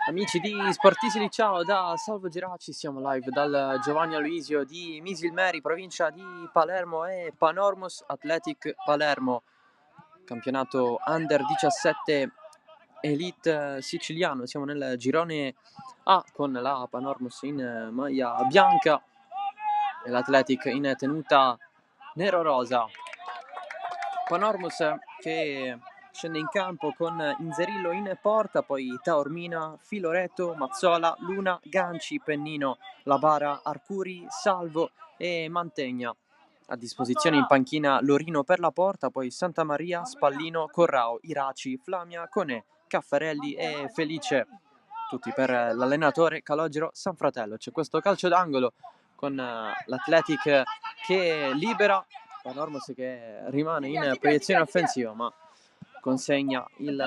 Amici di Sportisili, ciao da Salvo Geraci, siamo live dal Giovanni Aloisio di Misilmeri, provincia di Palermo, e Panormus Athletic Palermo, campionato Under 17 Elite siciliano. Siamo nel girone A con la Panormus in maglia bianca e l'Athletic in tenuta nero-rosa. Panormus che scende in campo con Inzerillo in porta, poi Taormina, Filoreto, Mazzola, Luna, Ganci, Pennino, Labara, Arcuri, Salvo e Mantegna. A disposizione in panchina Lorino per la porta, poi Santa Maria, Spallino, Corrao, Iraci, Flamia, Conè, Caffarelli e Felice. Tutti per l'allenatore Calogero Sanfratello. C'è questo calcio d'angolo con l'Athletic che libera, Panormus che rimane in proiezione offensiva ma consegna il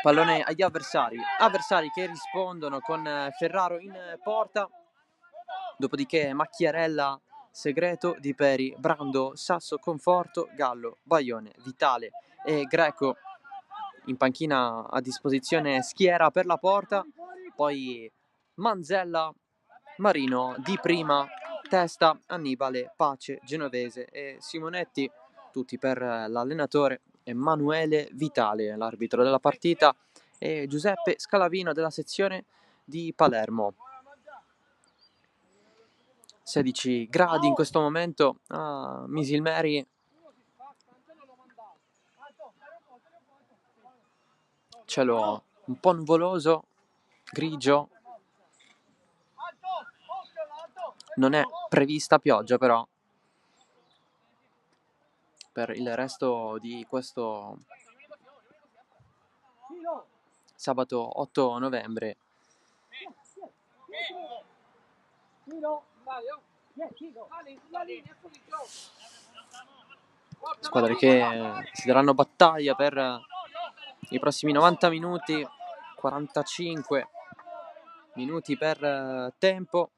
pallone agli avversari che rispondono con Ferraro in porta, dopodiché Macchiarella, Segreto, Di Peri, Brando, Sasso, Conforto, Gallo, Baione, Vitale e Greco. In panchina a disposizione Schiera per la porta, poi Manzella, Marino, Di Prima, Testa, Annibale, Pace, Genovese e Simonetti, tutti per l'allenatore Emanuele Vitale, l'arbitro della partita, e Giuseppe Scalavino della sezione di Palermo. 16 gradi in questo momento a Misilmeri. Cielo un po' nuvoloso, grigio. Non è prevista pioggia però per il resto di questo sabato 8 novembre. Squadre che si daranno battaglia per i prossimi 90 minuti, 45 minuti per tempo.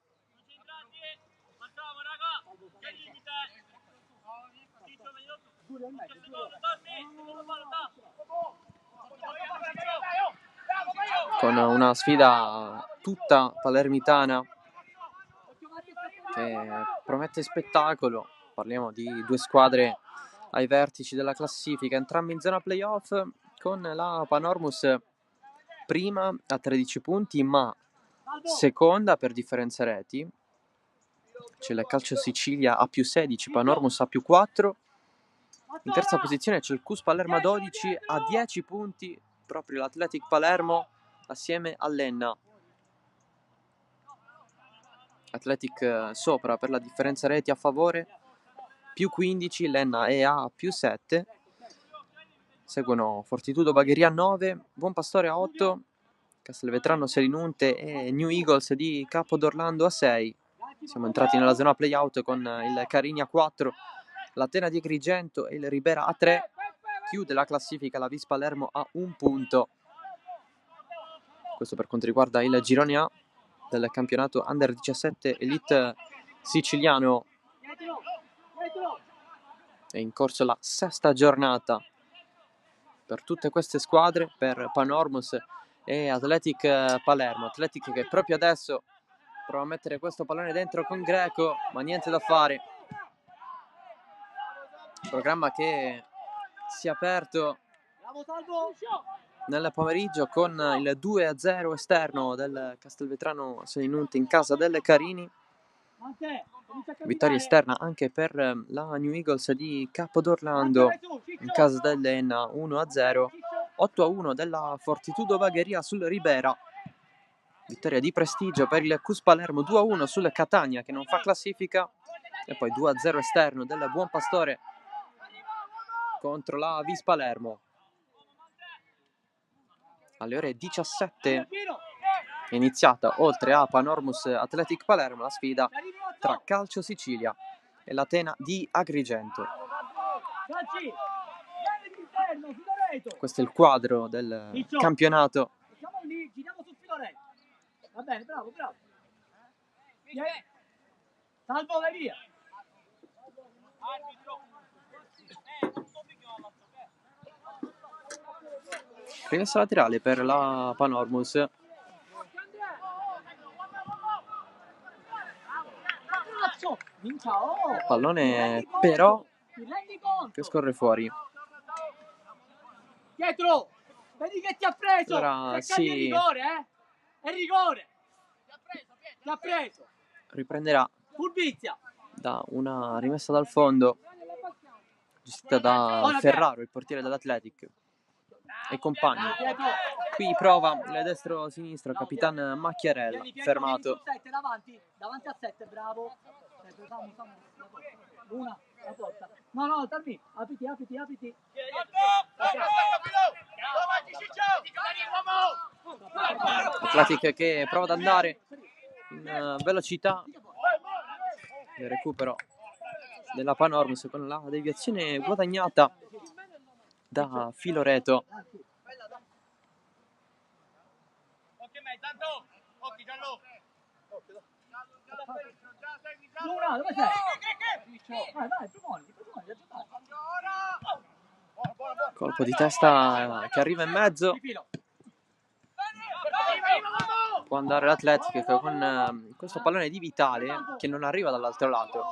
Con una sfida tutta palermitana che promette spettacolo. Parliamo di due squadre ai vertici della classifica, entrambi in zona playoff, con la Panormus prima a 13 punti ma seconda per differenza reti. C'è la Calcio Sicilia a più 16, Panormus a più 4. In terza posizione c'è il CUS Palermo a 12, a 10 punti proprio l'Athletic Palermo assieme all'Enna. Athletic sopra per la differenza reti a favore, più 15, l'Enna è a più 7. Seguono Fortitudo Bagheria a 9, Buon Pastore a 8, Castelvetrano Selinunte e New Eagles di Capodorlando a 6. Siamo entrati nella zona playout con il Carini a 4, l'Atena di Agrigento e il Ribera a 3. Chiude la classifica la Vis Palermo a 1 punto. Questo per quanto riguarda il girone A del campionato Under 17 Elite siciliano. È in corso la sesta giornata per tutte queste squadre, per Panormus e Athletic Palermo. Athletic che proprio adesso prova a mettere questo pallone dentro con Greco, ma niente da fare. Programma che si è aperto nel pomeriggio con il 2-0 esterno del Castelvetrano Selinunte in casa delle Carini. Vittoria esterna anche per la New Eagles di Capodorlando in casa dell'Enna 1-0. 8-1 della Fortitudo Bagheria sul Ribera. Vittoria di prestigio per il Cus Palermo 2-1 sul Catania che non fa classifica. E poi 2-0 esterno del Buon Pastore contro la Vis Palermo. Alle ore 17 è iniziata, oltre a Panormus Athletic Palermo, la sfida tra Calcio Sicilia e l'Atena di Agrigento. Questo è il quadro del campionato. Va bene, bravo. Salvo, vai via. Rimessa laterale per la Panormus. Pallone però che scorre fuori. Dietro, vedi che ti ha preso. Allora, sì. È rigore, È rigore. Ti ha preso. Riprenderà Furbizia. da una rimessa dal fondo gestita da Ferraro, il portiere dell'Athletic, e compagni. Qui prova il destro-sinistro, Capitan Macchiarella, fermato. Davanti a 7, bravo. Una, la porta. No, Tarmi, apriti. Athletic che prova ad andare in velocità. Il recupero della Panormus con la deviazione guadagnata da Filoreto. Dove sei? Vai, promuoviti. Colpo di testa che arriva in mezzo. Può andare l'Athletic con questo pallone di Vitale che non arriva dall'altro lato.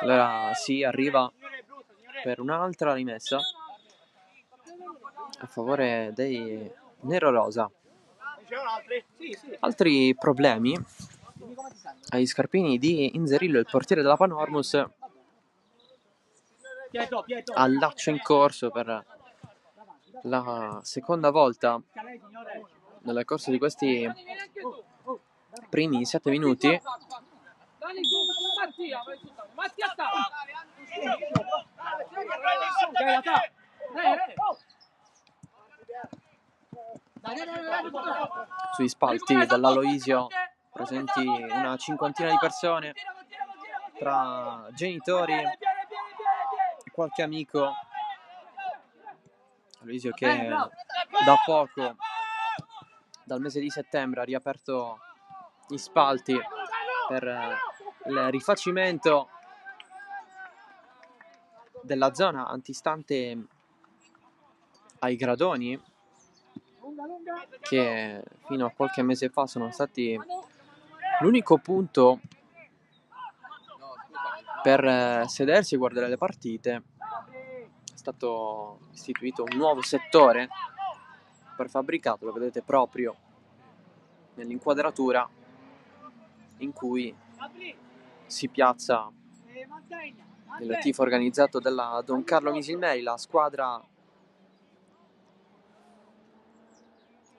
Allora si arriva per un'altra rimessa a favore dei Nero-Rosa. Altri problemi agli scarpini di Inzerillo, il portiere della Panormus, allaccio in corso per la seconda volta nel corso di questi primi 7 minuti. Sui spalti dall'Aloisio presenti una cinquantina di persone tra genitori e qualche amico. Aloisio che da poco, dal mese di settembre, ha riaperto gli spalti per il rifacimento della zona antistante ai gradoni, che fino a qualche mese fa sono stati l'unico punto per sedersi e guardare le partite. È stato istituito un nuovo settore prefabbricato, lo vedete proprio nell'inquadratura, in cui si piazza il tifo organizzato della Don Carlo Misilmeri, la squadra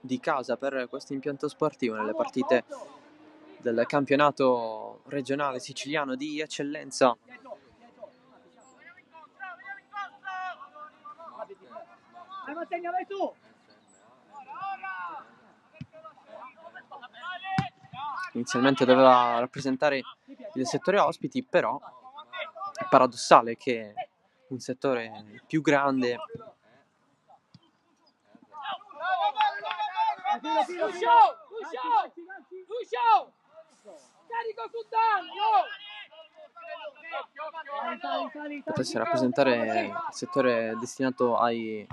di casa per questo impianto sportivo nelle partite del campionato regionale siciliano di eccellenza. Inizialmente doveva rappresentare il settore ospiti, però è paradossale che un settore più grande potesse rappresentare il settore destinato ai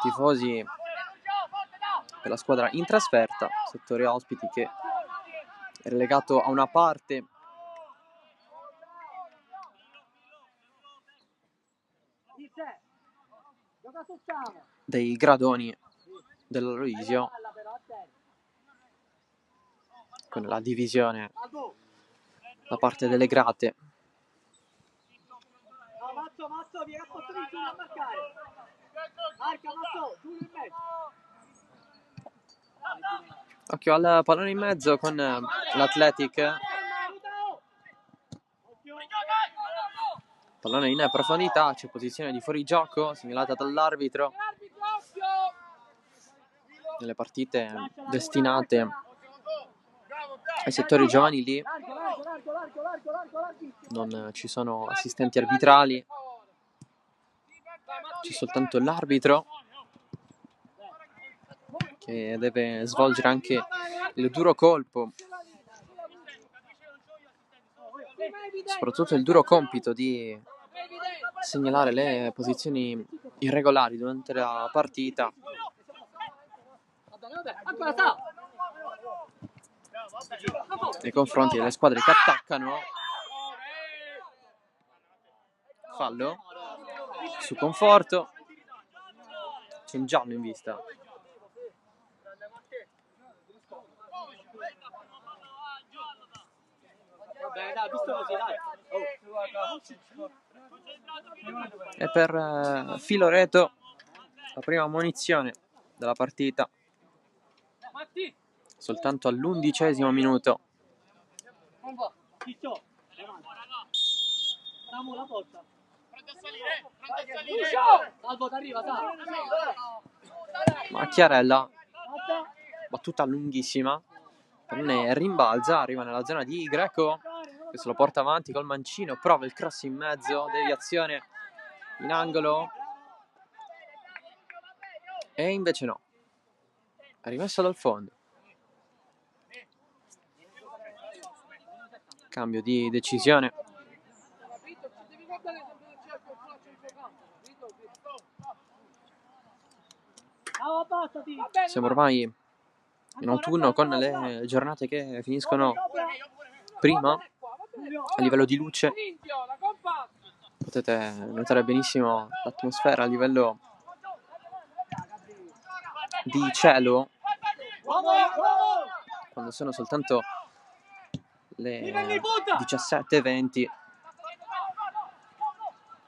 tifosi per la squadra in trasferta, settore ospiti che è relegato a una parte dei gradoni dell'Aloisio, con la divisione da parte delle grate. Mazzo, vieni a posto di Giulio a marcare. Marca, Mazzo, Giulio in mezzo. Occhio al pallone in mezzo con l'Athletic. Pallone in profondità, c'è posizione di fuorigioco segnalata dall'arbitro. Nelle partite destinate ai settori giovanili non ci sono assistenti arbitrali, c'è soltanto l'arbitro che deve svolgere anche il duro colpo, soprattutto il duro compito di segnalare le posizioni irregolari durante la partita. Nei confronti delle squadre che attaccano. Fallo su Conforto, c'è un giallo in vista. E per Filoreto la prima munizione della partita, soltanto all'11° minuto. Macchiarella, battuta lunghissima, ne rimbalza, arriva nella zona di Greco, che se lo porta avanti col mancino, prova il cross in mezzo, deviazione in angolo, e invece no, è rimesso dal fondo. Cambio di decisione. Siamo ormai in autunno, con le giornate che finiscono prima a livello di luce. Potete notare benissimo l'atmosfera a livello di cielo, quando sono soltanto le 17:20.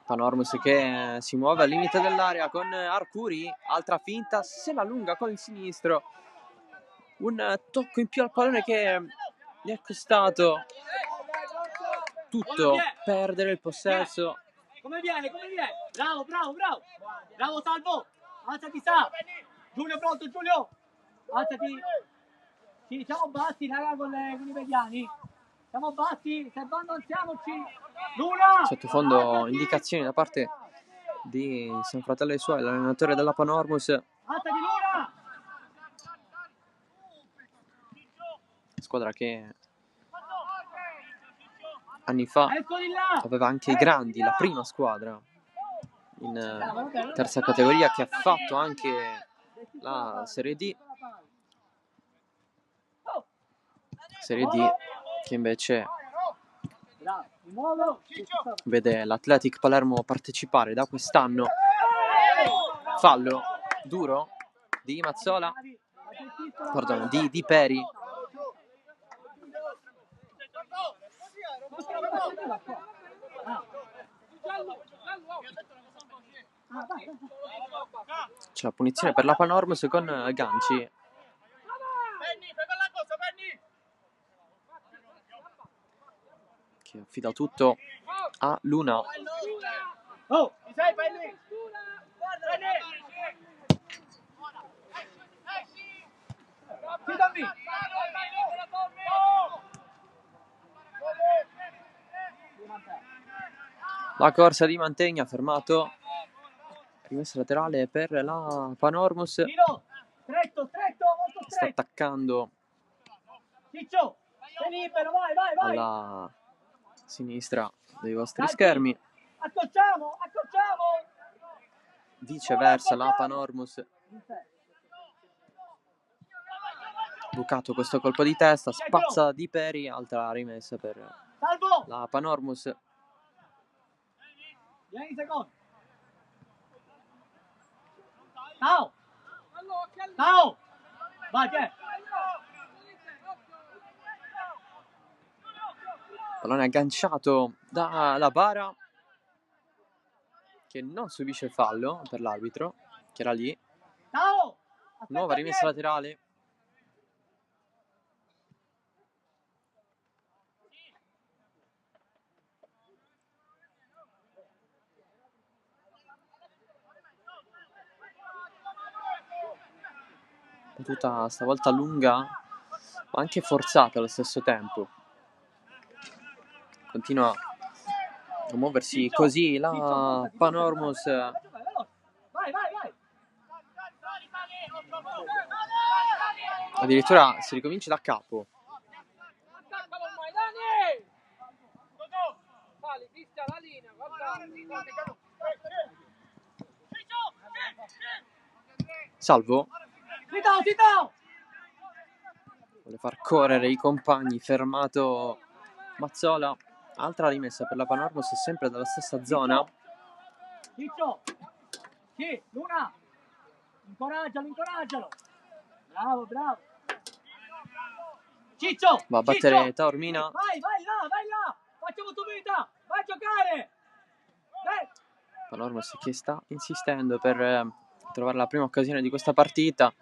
Panormus che si muove al limite dell'area con Arcuri, altra finta, se la lunga con il sinistro, un tocco in più al pallone che gli è costato tutto, perdere il possesso. Come viene? Bravo Salvo, alzati Sa. Giulio pronto, Giulio, alzati. Sì, siamo bassi raga con i mediani, siamo bassi, se abbandoniamoci. Luna! Sottofondo indicazioni da parte di San Fratello e suoi, l'allenatore della Panormus. Alzati Luna! Squadra che anni fa aveva anche i grandi, la prima squadra in terza categoria, che ha fatto anche la Serie D. Serie D che invece vede l'Athletic Palermo partecipare da quest'anno. Fallo duro di Mazzola, perdono, di Peri. C'è la punizione per la Panormus con Ganci, che affida tutto a Luna. Oh, ci sei Penny? La corsa di Mantegna, fermato. Rimessa laterale per la Panormus. Stretto, molto Sta stretto. attaccando Ciccio, sei libero, vai. alla sinistra dei vostri schermi. Accorciamo. Viceversa la Panormus. Bucato questo colpo di testa, spazza Di Peri, altra rimessa per la Panormus. Vieni secondo. Ciao! Ciao! Vai, Pier! Pallone agganciato dalla bara, che non subisce il fallo per l'arbitro, che era lì. Ciao! Nuova rimessa laterale. Battuta stavolta lunga, ma anche forzata allo stesso tempo. Continua a muoversi così la Panormus. Vai, vai, vai! Addirittura si ricomincia da capo. Attaccalo ormai, Dani! Vale, fischia la linea, guarda. Salvo Zitto! vuole far correre i compagni, fermato Mazzola. Altra rimessa per la Panormus, sempre dalla stessa zona. Ciccio! Sì, Luna! Incoraggialo! Bravo! Ciccio! Va a battere Ciccio! Taormina. Vai là! Facciamo subito! Vai a giocare! Dai! Panormus che sta insistendo per trovare la prima occasione di questa partita.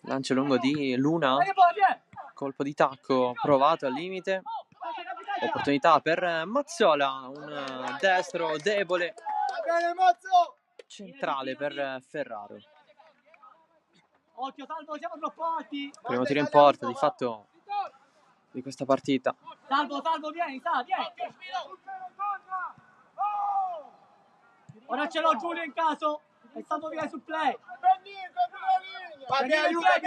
Lancio lungo di Luna. Colpo di tacco provato al limite. Opportunità per Mazzola. Un destro debole. Centrale per Ferraro. Occhio, Salvo, siamo troppo alti. Primo tiro in porta di fatto di questa partita. Salvo, vieni. Ora ce l'ho Giulio in caso. È stato via sul play. Aiuta,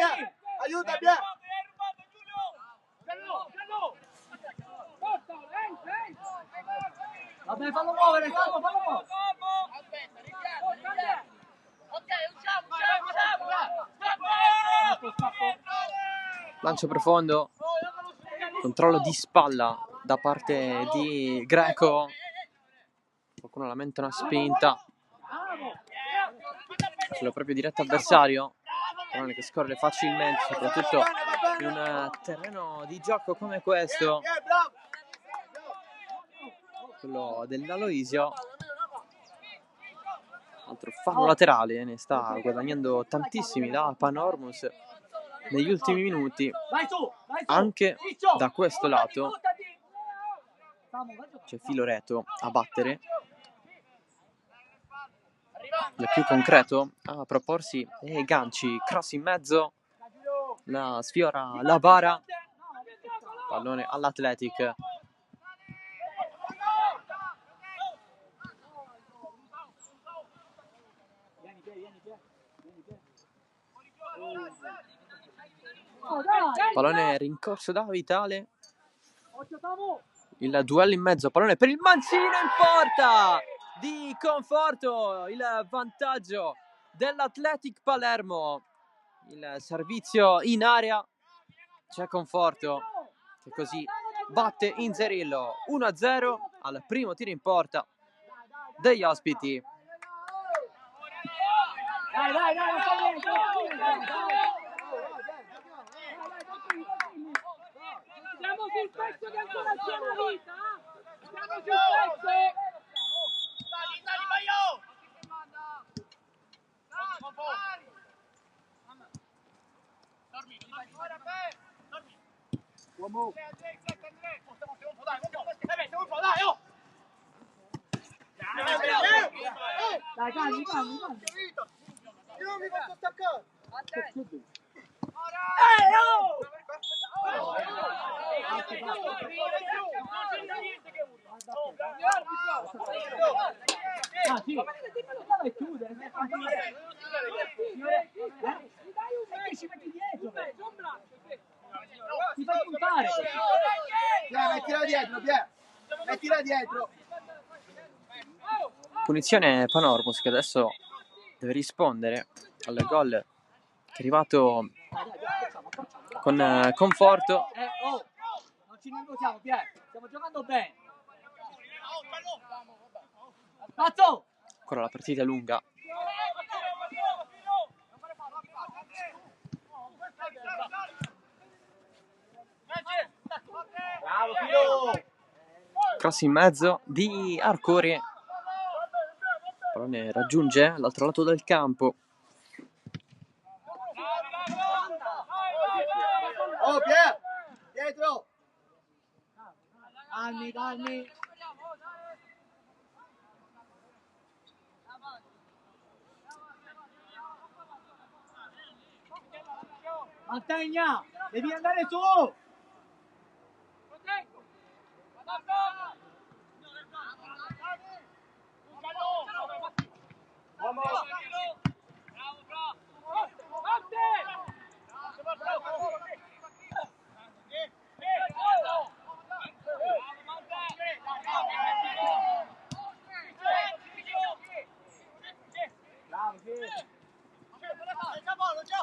Bia! Vabbè, fallo muovere, Salvo, fallo muovere. Aspetta, richiama. Ok, usciamo. Lancio profondo. Controllo di spalla da parte di Greco. Qualcuno lamenta una spinta sullo proprio diretto avversario. Pallone che scorre facilmente, soprattutto in un terreno di gioco come questo, quello dell'Aloisio. Altro fallo laterale, ne sta guadagnando tantissimi la Panormus negli ultimi minuti. Anche da questo lato c'è Filoreto a battere. Il più concreto a proporsi e ganci, cross in mezzo, la sfiora la bara, pallone all'Athletic. Pallone rincorso da Vitale. Il duello in mezzo, pallone per il Mancino in porta di Conforto, il vantaggio dell'Athletic Palermo. Il servizio in area, c'è Conforto che così batte Inzerillo 1-0 al primo tiro in porta degli ospiti. Dai, Siamo sul pezzo che ancora c'è una vita! Siamo sul pezzo! Dai, vai io! Uomo! Dai, calmi. Io non mi posso staccare! Ah, sì. Dove chiude? Ci metti dietro. Ti fai puntare. Mettila dietro! Punizione Panormus che adesso deve rispondere al gol che è arrivato con Conforto. Non ci nervosiamo, Pier. Stiamo giocando bene. Pazzo! Ancora la partita è lunga. cross in mezzo di Arcuri, pallone raggiunge l'altro lato del campo. Oh, Pier! Dietro! Calmi, calmi. Mantegna, devi andare su.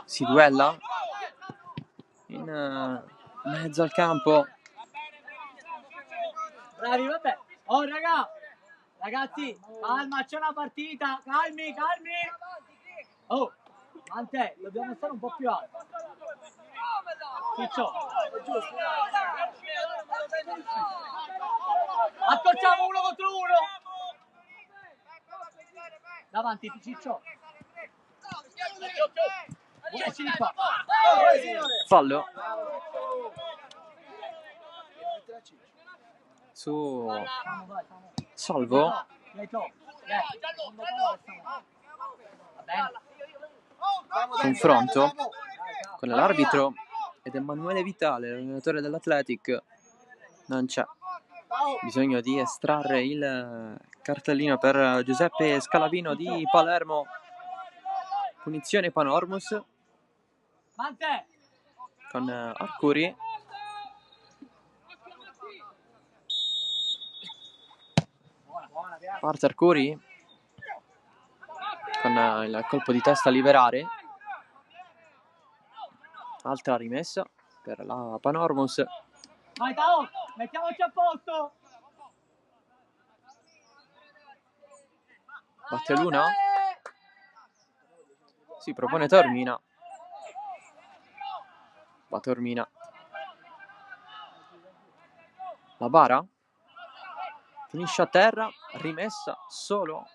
Si duella in mezzo al campo. Bravi, vabbè. Oh, ragazzi, calma, c'è una partita. Calmi, calmi. Oh, Ante, dobbiamo stare un po' più alto. Ciccio. Accorciamo 1 contro 1. Davanti, Ciccio. Esci di qua. Fallo su Salvo. Confronto con l'arbitro ed Emanuele Vitale, l'allenatore dell'Athletic. Non c'è bisogno di estrarre il cartellino per Giuseppe Scalavino di Palermo. Punizione Panormus con Arcuri. Parte Arcuri con il colpo di testa a liberare. Altra rimessa per la Panormus. Vai Tao, mettiamoci a posto. Batte Luna. Si propone Taormina. Va Taormina. La bara finisce a terra, rimessa solo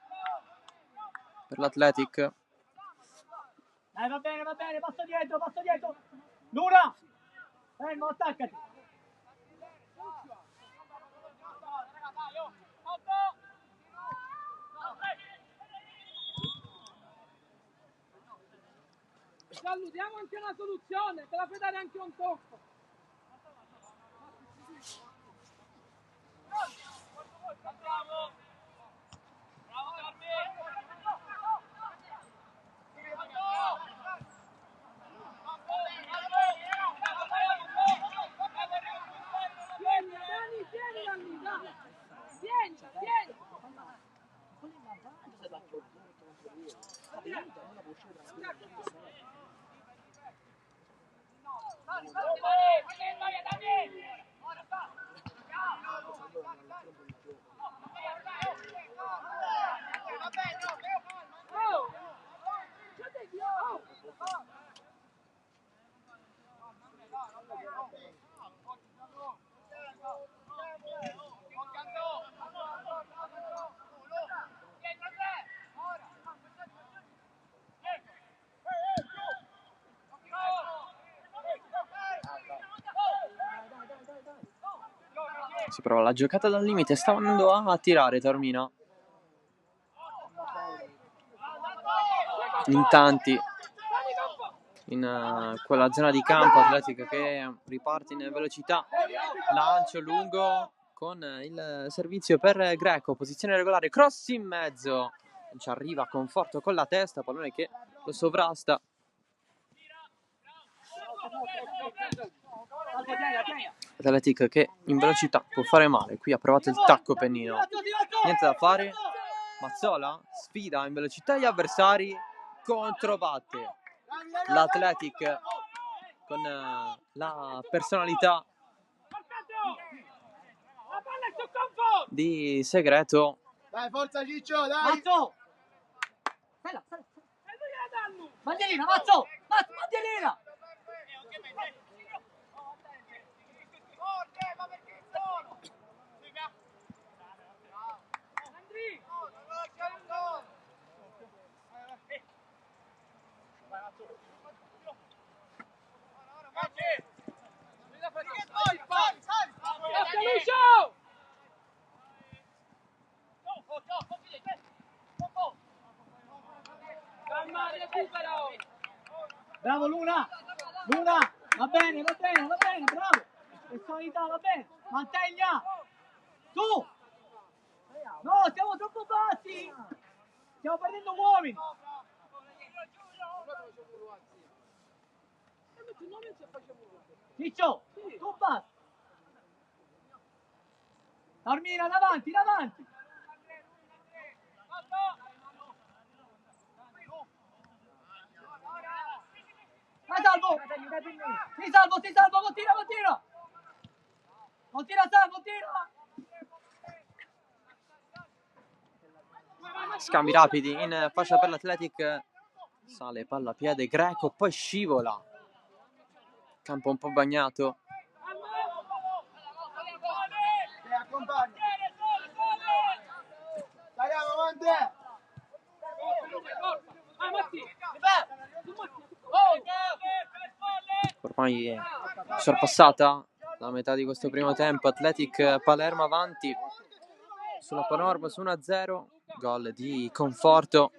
per l'Athletic. Va bene, passo dietro. Luna, fermo, attaccati. Giallo, diamo anche una soluzione, te la fai dare anche un tocco. Si prova la giocata dal limite, sta andando a tirare Taormina. In tanti in quella zona di campo. Athletic che riparte in velocità, lancio lungo con il servizio per Greco, posizione regolare, cross in mezzo, ci arriva Conforto con la testa, pallone che lo sovrasta. Athletic che in velocità può fare male, qui ha provato il tacco Pennino, niente da fare. Mazzola sfida in velocità gli avversari, controbatte l'Athletic con la personalità di Segreto. Dai, forza Ciccio, dai! Mazzo! Bandierina, Mazzo! Bandierina! Bravo Luna, Luna, va bene, bravo. Personalità, va bene. Mantegna. Tu. No, siamo troppo bassi. Stiamo perdendo uomini. Ciccio, tu basta. Carmina, davanti. Vai Salvo! Si salvo, continua! Continua Salvo, continua! Scambi rapidi in fascia per l'Athletic. Sale palla a piede Greco, poi scivola. Campo un po' bagnato. Accompagna. Tagliamo avanti. Ormai è sorpassata la metà di questo primo tempo. Athletic Palermo avanti sulla Panormos 1-0. Gol di Conforto,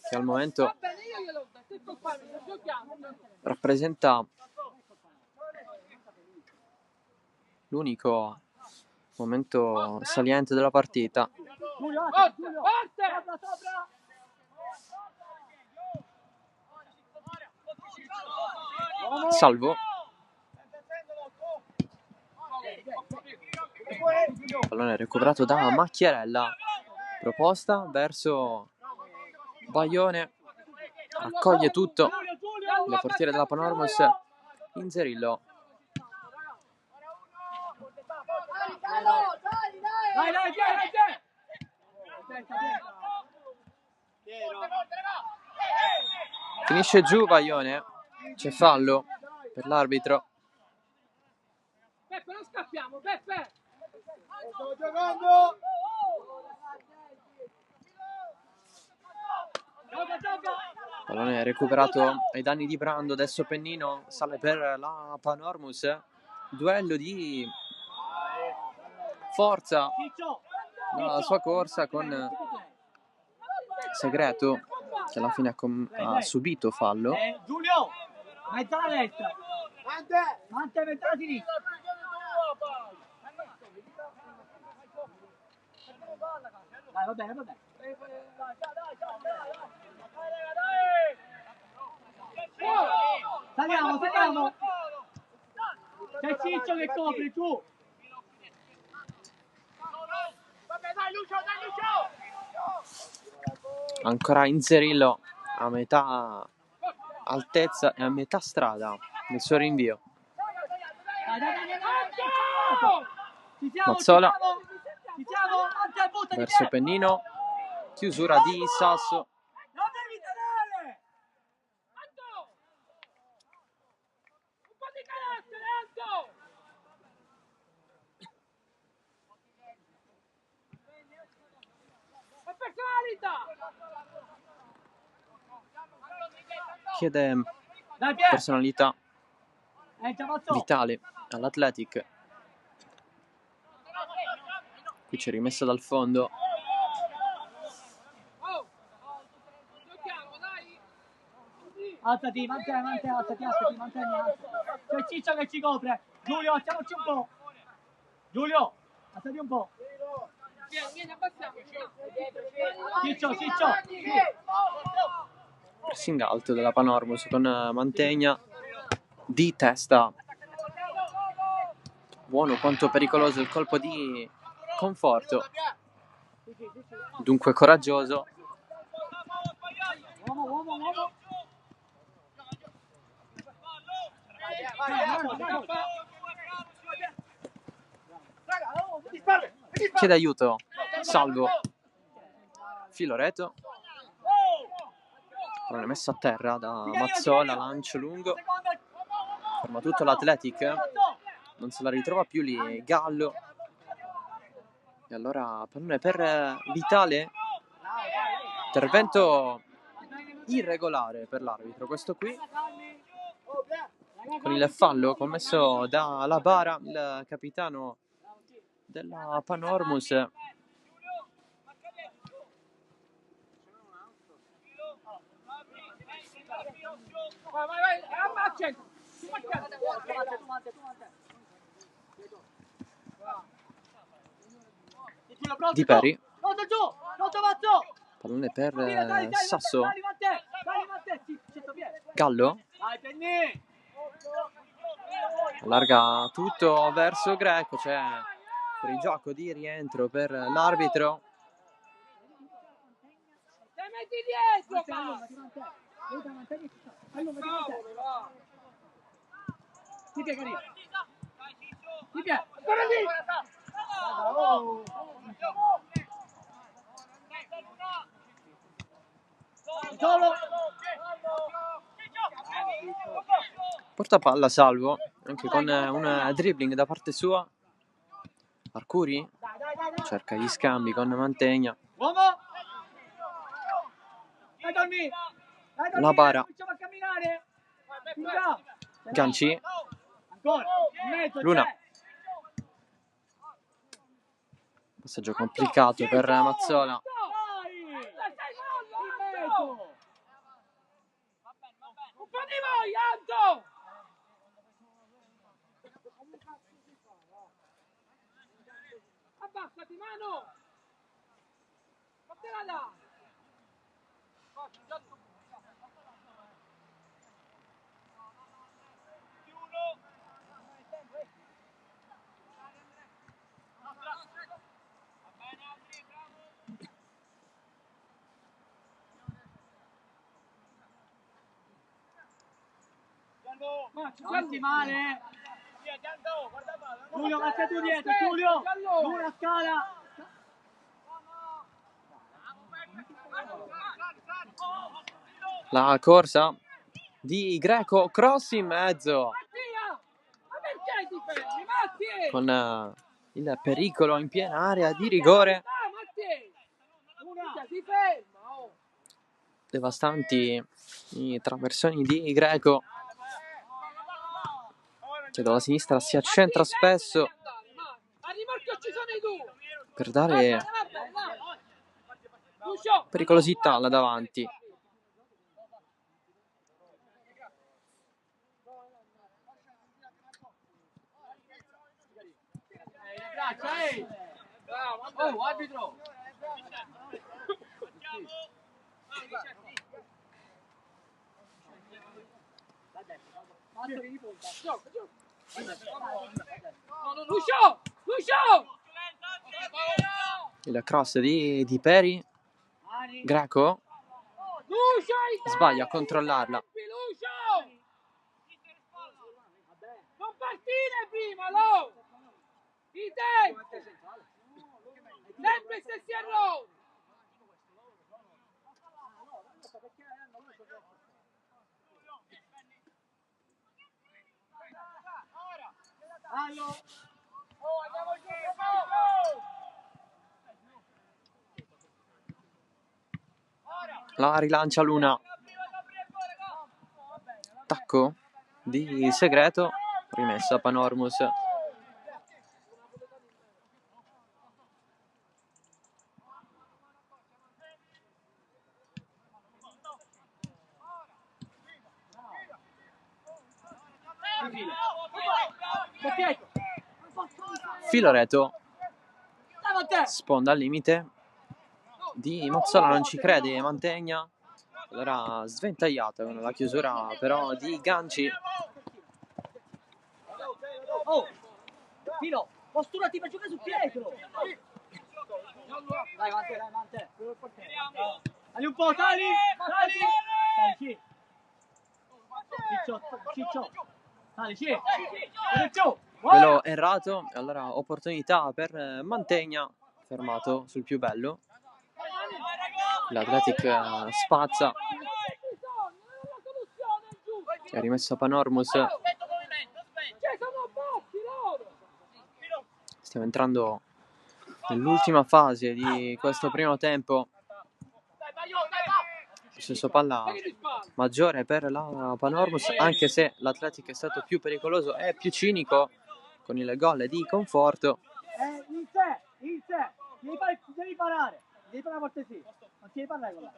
che al momento rappresenta l'unico momento saliente della partita. Salvo. Pallone recuperato da Macchiarella. Proposta verso Baione. Raccoglie tutto il portiere della Panormos, Inzerillo. Dai! Finisce giù Baione. C'è fallo per l'arbitro. Peppe, non scappiamo, Peppe! Sto giocando. Pallone recuperato ai danni di Brando. Adesso Pennino sale per la Panormus. Duello di forza nella sua corsa con Segreto, che alla fine ha subito fallo. Giulio, mezza alla destra. Mante, mezza alla sinistra. Dai, va bene. Saliamo. C'è Ciccio che copre, tu. Ancora Inzerillo a metà altezza e a metà strada nel suo rinvio. Mazzola verso Pennino. Chiusura di Sasso. Un po' di carattere, Anto! La personalità! Chiede personalità vitale all'Athletic. Qui c'è rimessa dal fondo. Alzati, mantieni. C'è Ciccio che ci copre. Giulio, alziamoci un po'. Giulio, alzati un po'. Vieni, abbassiamoci. Ciccio. Pressing alto della Panormus con Mantegna di testa. Buono quanto pericoloso il colpo di Conforto. Dunque coraggioso. Uomo. Chiede aiuto Salvo. Filoreto. Non è messo a terra da Mazzola, lancio lungo. Ferma tutto l'Athletic. Non se la ritrova più lì Gallo. E allora pallone per Vitale. Intervento irregolare per l'arbitro questo qui, con il fallo commesso da Labara, il capitano della Panormus. vai, ammaccia! Di Peri, Pronto giù! Pronto Mazzo! pallone per Dai, Sasso. Dai, Matteo! Dai, Matteo! Sì, 100 piedi! Gallo Dai, Penny! allarga tutto verso Greco, c'è fuori gioco di rientro per l'arbitro. Te metti dietro, Ti piega lì! Ti piega! ancora lì! Solo! Porta palla Salvo, anche con un dribbling da parte sua. Arcuri cerca gli scambi con Mantegna. Uomo! Dai, dormi! Dai, dormi! La bara. Cominciamo a camminare! Finga! Ganci, Ancora! In mezzo, Luna. c'è! Passaggio complicato per Mazzola. Dai! In mezzo! Un po' di voi, Anto! Abbassati, mano! Fatela là! Guardi male! Giulio, vai tu dietro, Giulio! Luna scala! La corsa di Greco, cross in mezzo Mattia! Ma perché ti fermi, Mattia? con il pericolo in piena area di rigore. Mattia! Si ferma, oh! Devastanti i traversoni di Greco, che dalla sinistra si accentra spesso A rimorchio ci sono i due! per dare pericolosità là davanti. Oh, arbitro! Lucio! Lucio! Il cross di Peri. Greco Lucio! sbaglia a controllarla. Lucio! Non partire prima, lo! I tempi! Sempre stessi errori! La rilancia Luna. Tacco di Segreto. Rimessa Panormus. Filoreto sponda al limite di Mazzola, non ci crede Mantegna, allora sventagliata con la chiusura però di Ganci. Oh! Filo, posturati per giocare su Pietro! Dai, Mante! Sali un po', sali! Sali, Ciccio! Sali, Ciccio! Velo errato, allora opportunità per Mantegna, fermato sul più bello. L'Atletic spazza. È rimessa Panormus. Stiamo entrando nell'ultima fase di questo primo tempo. Possesso palla maggiore per la Panormus, anche se l'Atletic è stato più pericoloso e più cinico con il gol di Conforto. In sé, devi parare, forte sì, non ti devi parlare con là.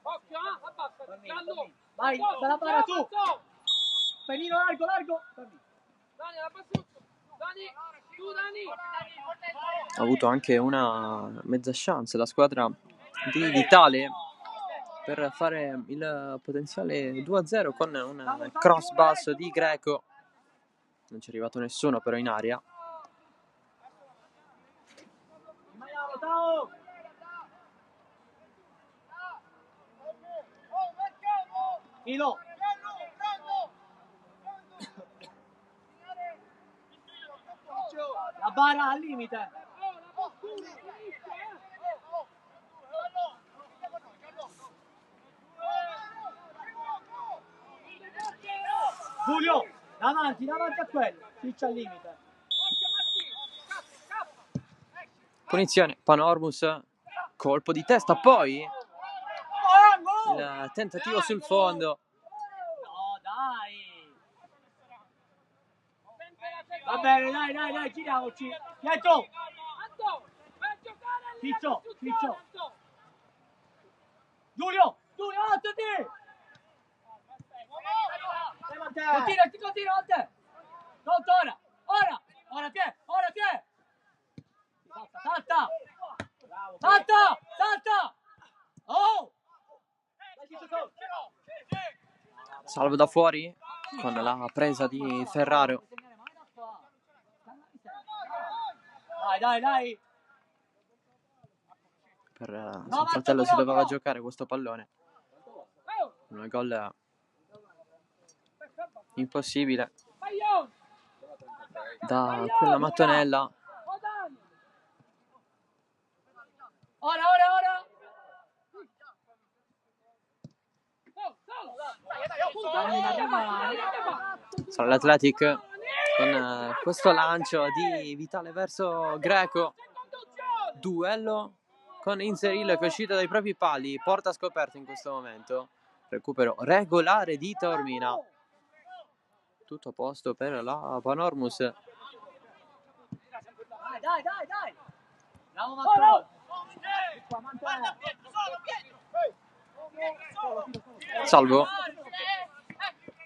Occhio, abbassati. Dallo. Vai, dalla barra su. Pennino largo, largo. Dani, la passo. Dani, tu Dani. Ha avuto anche una mezza chance la squadra di Vitale per fare il potenziale 2-0 con un cross basso di Greco. Non c'è arrivato nessuno però in aria. Filo. La barra al limite. Oh, la postura, finisce, Giulio, davanti a quello. Ciccio al limite. Occhio Matti. Scappa. Punizione, Panormus, colpo di testa, poi il tentativo sul fondo. No, dai. Va bene, dai, giriamoci. Pietro. Anto, vai a giocare lì. Ciccio. Giulio, alzati. Continua a te. Pronto, ora te. Salta. Oh. Salvo da fuori con la presa di Ferraro. Dai. Per suo fratello si doveva giocare questo pallone. Un gol impossibile da quella mattonella. Ora. Sarà l'Athletic con questo lancio di Vitale verso Greco. Duello con Inseril che è uscito dai propri pali, porta scoperta in questo momento. Recupero regolare di Taormina. Tutto a posto per la Panormus. Dai. Bravo Matteo. Salvo.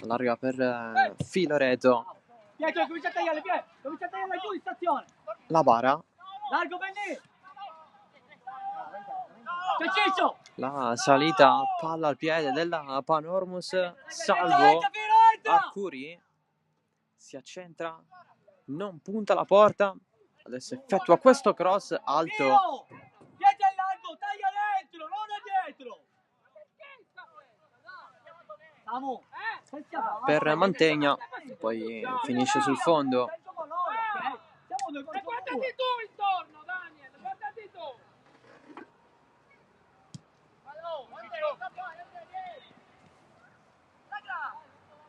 Allarga per Filoreto. Pietro, comincia a tagliare giù in stazione. La bara. Largo Benni. C'è Ciccio. La salita, palla al piede della Panormus. Salvo. Arcuri si accentra, non punta la porta. Adesso effettua questo cross alto. Pietro è largo, taglia dentro, non è dietro. Samu, Per Mantegna, poi finisce sul fondo. E guardati tu intorno, Daniel, guardati tu.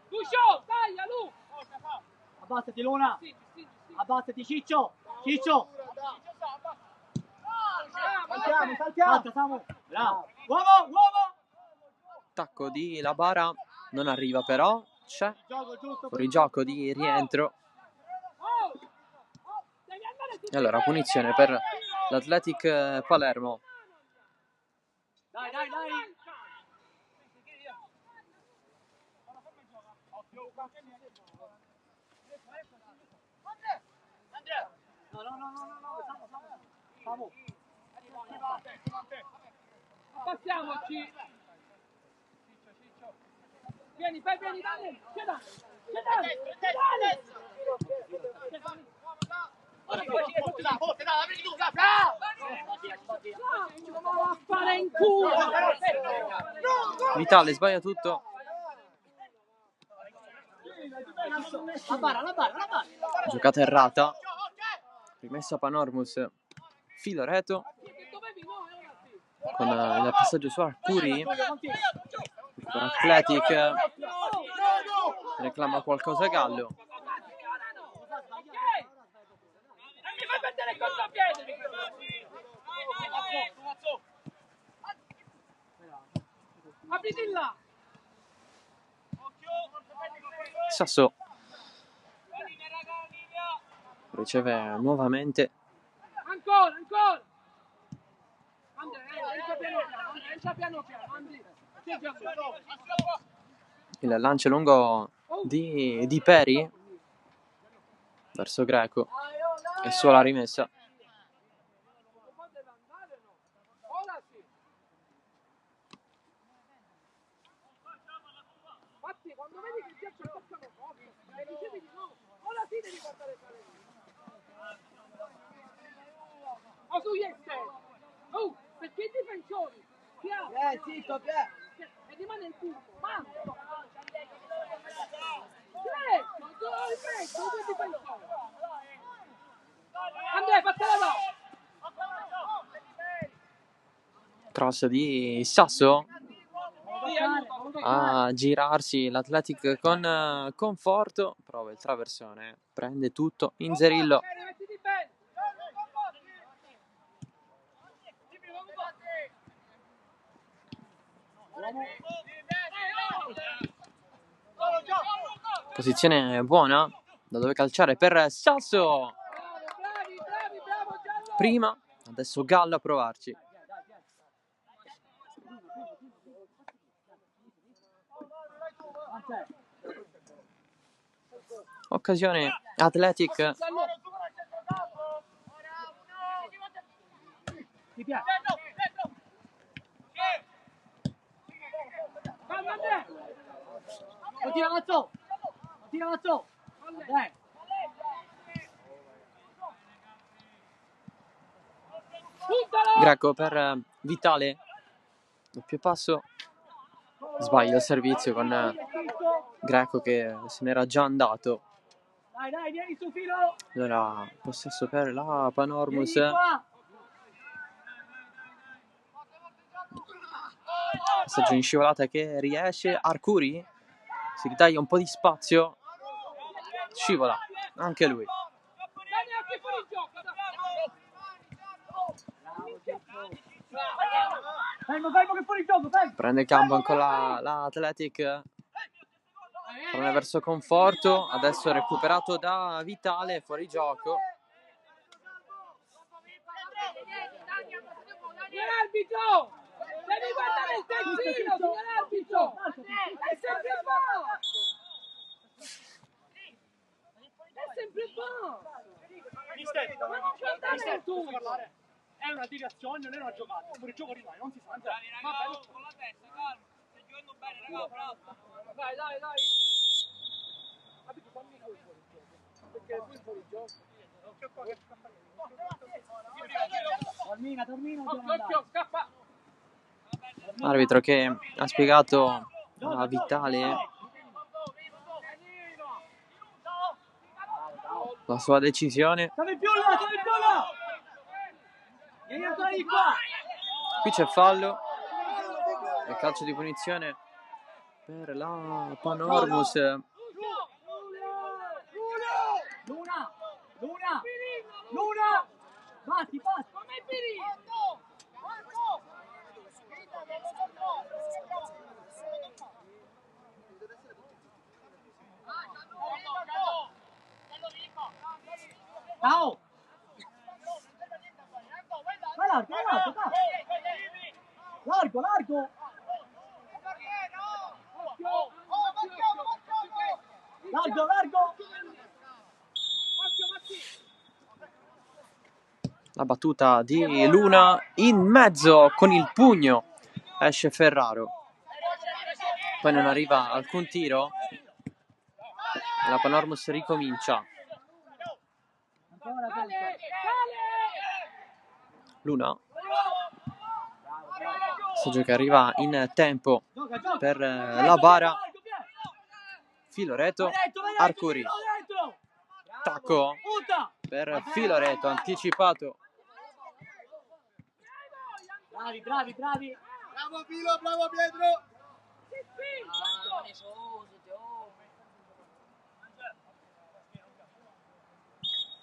Lucio, taglia, Lu. Abbassati Luna. Sì. Abbassati Ciccio. Saltiamo. Salta Samu. Bravo. Uomo. Attacco di La Bara, non arriva però. C'è Gioco giusto. fuori gioco di rientro. Devi andare su. E allora punizione per l'Athletic Palermo. Dai. No. Samu. Passiamoci. Vieni, Daniel. C'è Daniel. A fare in culo. Vitale sbaglia tutto. La barra. Giocata errata. Rimessa Panormus. Filoreto con il passaggio su Arcuri. Per Athletic reclama qualcosa Gallo. Non mi fai mettere il contropiede. Apriti là. Sasso riceve nuovamente. Ancora. Andrea, lancia piano piano, Andrea. Sì, Gianluca. Il lancio lungo di Peri verso Greco e sulla rimessa. Ora sì. Matti, quando vedi che il ghiaccio toccano forte, e dicevi di no, ora sì devi guardare il calendario. O su Jesse! Oh, perché i difensori? Chiaro? Zitto, Pier. E rimane il punto. Mando! Diretto, ripeto, i due difensori. Andrea, fatela là! Cross di Sasso Sì, aiuto. a girarsi l'Athletic con conforto, prova il traversone, prende tutto Inzerillo. Mettiti bene. Posizione buona da dove calciare per Sasso. Bravi, bravo Gianlo. Prima, adesso Gallo a provarci. Occasione Athletic. Ti piace? Calma, Andrea. Continua Mazzo! Continua Mazzo! Dai! Puntalo. Greco per Vitale. Doppio passo. Sbaglia il servizio con Greco che se n'era già andato. Dai, vieni su filo! Allora, possesso per la Panormus. Vieni qua! Passaggio in scivolata che riesce. Arcuri si ritaglia un po' di spazio. Scivola anche lui. Dani, anche fuori gioco. Fermo che fuori gioco, fermo! Prende il campo ancora la Athletic. Palla verso Conforto. Adesso recuperato da Vitale. Fuori gioco. Signor arbitro! Devi guardare il terzino, signor arbitro! È sempre buono! È sempre buono! Ma non guardare il tuo! È una deviazione, non è una giocata. Fuori gioco rimane, non si sa. Vabbè, con la testa, calma! Stai giocando bene, raga, bravo! Dai! Capito, fammi fuori gioco. Perché qui fuori gioco. Tormino, Occhio, scappa! Arbitro che ha spiegato a Vitale la sua decisione. Siamo in più là! Vieni ancora di qua! Qui c'è fallo e calcio di punizione per la Panormus. Luna! Batti! Come il pirino! Ciao! Vai largo! Largo! Largo! La battuta di Luna in mezzo con il pugno. Esce Ferraro. Poi non arriva alcun tiro. La Panormus ricomincia. Luna. Passaggio che arriva in tempo per la bara. Filoreto. Arcuri. Tacco per Filoreto, anticipato. Bravi! Bravo Filo, bravo Pietro.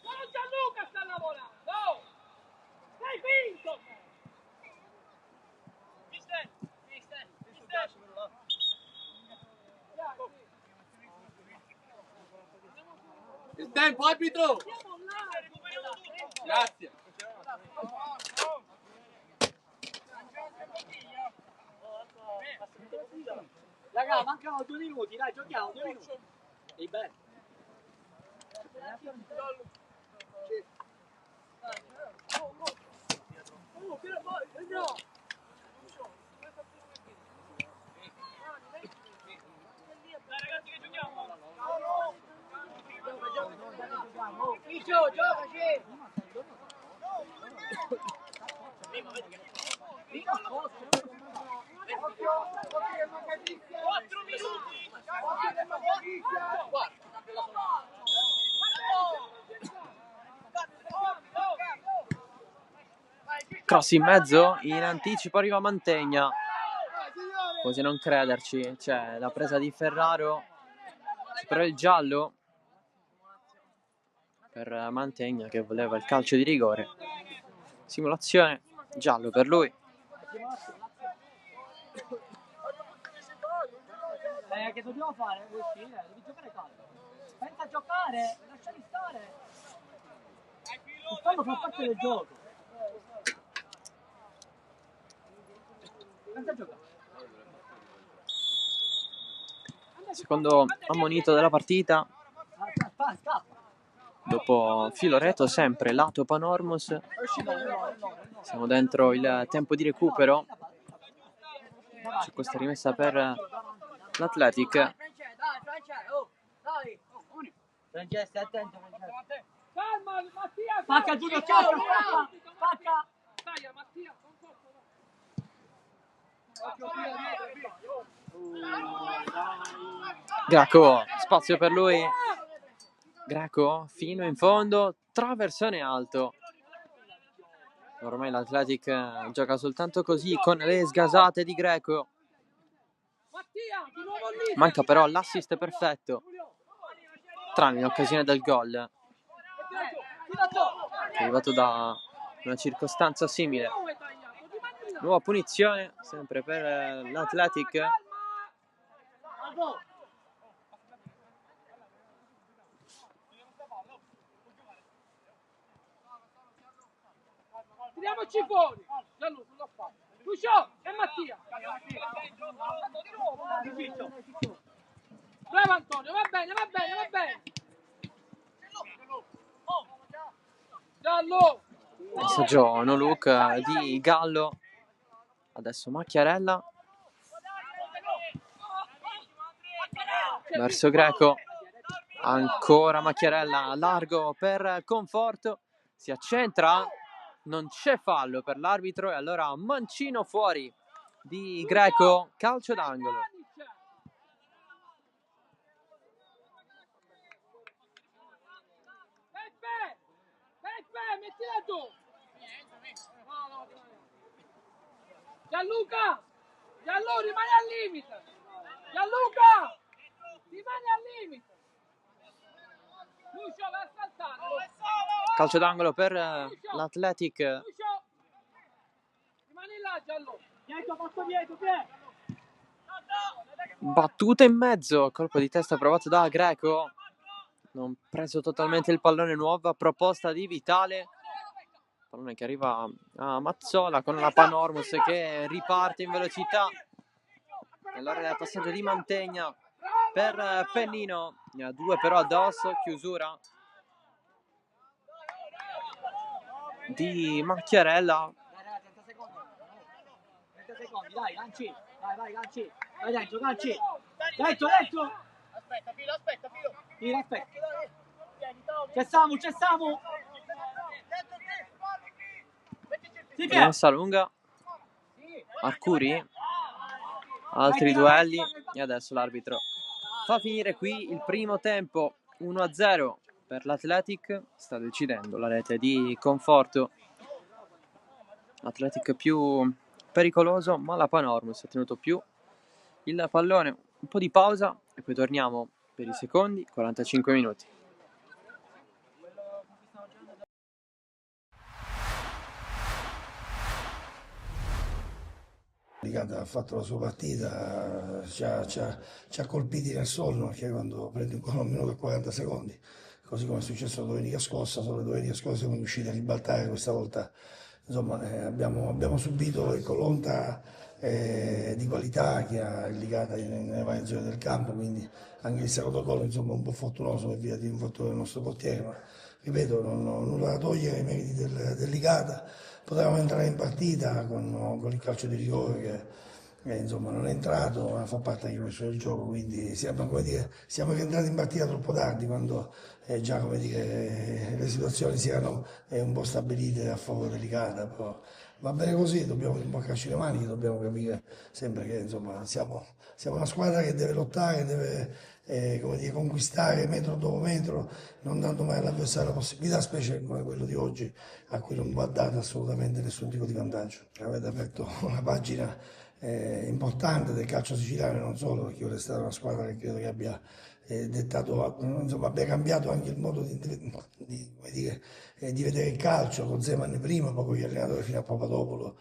Solo Gianluca sta lavorando! Sei finto! Mister! Il tempo, arbitro. Grazie. Raga, mancano 2 minuti, dai, giochiamo 2 minuti. E bene. Cross in mezzo, in anticipo arriva Mantegna. Così non crederci, c'è la presa di Ferraro, però il giallo per Mantegna che voleva il calcio di rigore. Simulazione, giallo per lui. Che dobbiamo fare? Devi uscire, devi giocare caldo. Pensa a giocare, lasciali stare. Il fallo fa parte del gioco. Pensa a giocare. Secondo ammonito della partita, Scappa. dopo filo retto sempre lato Panormos. Siamo dentro il tempo di recupero. C'è questa rimessa per l'Athletic. Francesco, attento. Calma, Mattia! Spacca Giulio, spacca. Dai, Mattia, non posso. Graco, spazio per lui. Graco fino in fondo, traversone alto. Ormai l'Athletic gioca soltanto così con le sgasate di Greco. Mattia, di nuovo lì! Manca però l'assist perfetto, tranne in occasione del gol, che è arrivato da una circostanza simile. Nuova punizione, sempre per l'Athletic. Tiriamoci fuori! Gianlu, sulla spalla. Lucio e Mattia! Bravo Antonio, va bene! Giallo! Passaggio no look di Gallo. Adesso Macchiarella verso Greco. Ancora Macchiarella largo per Conforto. Si accentra. Non c'è fallo per l'arbitro e allora mancino fuori di Greco. Calcio d'angolo. Peppe, mettila tu! No, Gianluca! Gianluca, rimani al limite! Gianluca! Rimani al limite! Lucio, va a saltare! Calcio d'angolo per l'Athletic. Lucio! Rimani là, Gianluca! Dietro. Battuta in mezzo, colpo di testa provato da Greco. Non preso totalmente il pallone, nuova proposta di Vitale. Pallone che arriva a Mazzola con la Panormos che riparte in velocità. E allora il passaggio di Mantegna per Pennino. Ne ha 2 però addosso, chiusura di Macchiarella. Dai, 30 secondi. 30 secondi, dai, lanci. Vai, ganci. Vai dentro, ganci. Dentro. Aspetta, Filo. Mira, aspetta. C'è Samu. Rimessa lunga. Arcuri. Altri duelli. E adesso l'arbitro fa finire qui il primo tempo. 1-0 per l'Athletic. Sta decidendo la rete di Conforto. Athletic più pericoloso, ma la Panormos ha tenuto più il pallone. Un po' di pausa e poi torniamo per i secondi 45 minuti. Ha fatto la sua partita, ci ha colpiti nel sonno, perché quando prendi un gol a meno di 40 secondi, così come è successo la domenica scorsa, solo la domenica scorsa siamo riusciti a ribaltare, questa volta insomma abbiamo subito, ecco, l'onta di qualità che ha Licata nelle varie zone del campo, quindi anche il secondo gol insomma un po' fortunoso per via di un fattore del nostro portiere, ma ripeto non ho nulla da togliere ai meriti del Licata. Potevamo entrare in partita con il calcio di rigore che insomma non è entrato, ma fa parte anche questo del gioco, quindi siamo, come dire, siamo rientrati in partita troppo tardi quando già come dire, le situazioni si erano un po' stabilite a favore delicata, però va bene così, dobbiamo rimboccarci le maniche, dobbiamo capire sempre che insomma siamo una squadra che deve lottare, deve come dire, conquistare metro dopo metro, non dando mai all'avversario la possibilità, specie come quello di oggi, a cui non va dato assolutamente nessun tipo di vantaggio. Avete aperto una pagina importante del calcio siciliano e non solo, perché ora è stata una squadra che credo che abbia dettato, insomma, abbia cambiato anche il modo come dire, di vedere il calcio, con Zeman prima, poi con gli allenatori fino a Papadopoulos,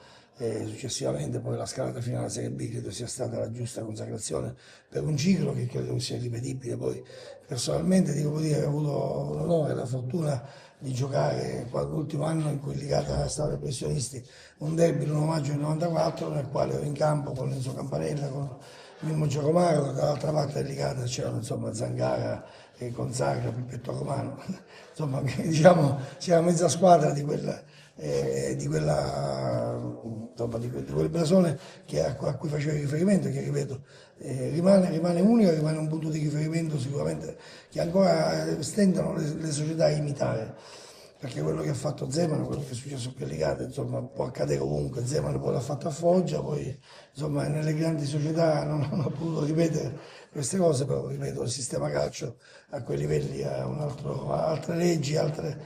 successivamente poi la scalata fino alla Serie B credo sia stata la giusta consacrazione per un ciclo che credo sia irripetibile. Poi personalmente devo dire che ho avuto l'onore e la fortuna di giocare l'ultimo anno in cui Licata stava ai professionisti, un derby l'1 maggio del 94 nel quale ero in campo con Enzo Campanella, con Mimmo Giacomaro, dall'altra parte del Licata c'erano insomma Zangara e Gonzaga, Pippetto Romano, insomma diciamo c'era mezza squadra di quella insomma, di quel blasone a cui facevo riferimento, che ripeto rimane unico, rimane un punto di riferimento sicuramente che ancora stentano le società a imitare, perché quello che ha fatto Zeman, quello che è successo qui a Licata, insomma può accadere ovunque. Zeman poi l'ha fatto a Foggia, poi insomma nelle grandi società non ha potuto ripetere queste cose, però ripeto il sistema calcio a quei livelli ha altre leggi, altre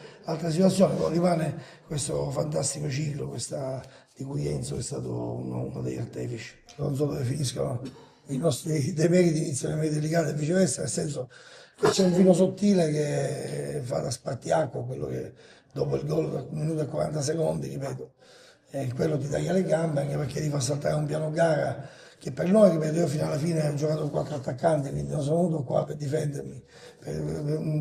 situazioni, poi rimane questo fantastico ciclo, di cui Enzo è stato uno degli artefici. Non so dove finiscono i nostri demeriti, iniziano i meriti delicati e viceversa, nel senso che c'è un filo sottile che fa da spartiacque, quello che dopo il gol da 1 minuto e 40 secondi, ripeto, quello ti taglia le gambe, anche perché ti fa saltare un piano gara che per noi, ripeto, io fino alla fine ho giocato con 4 attaccanti, quindi non sono venuto qua per difendermi, per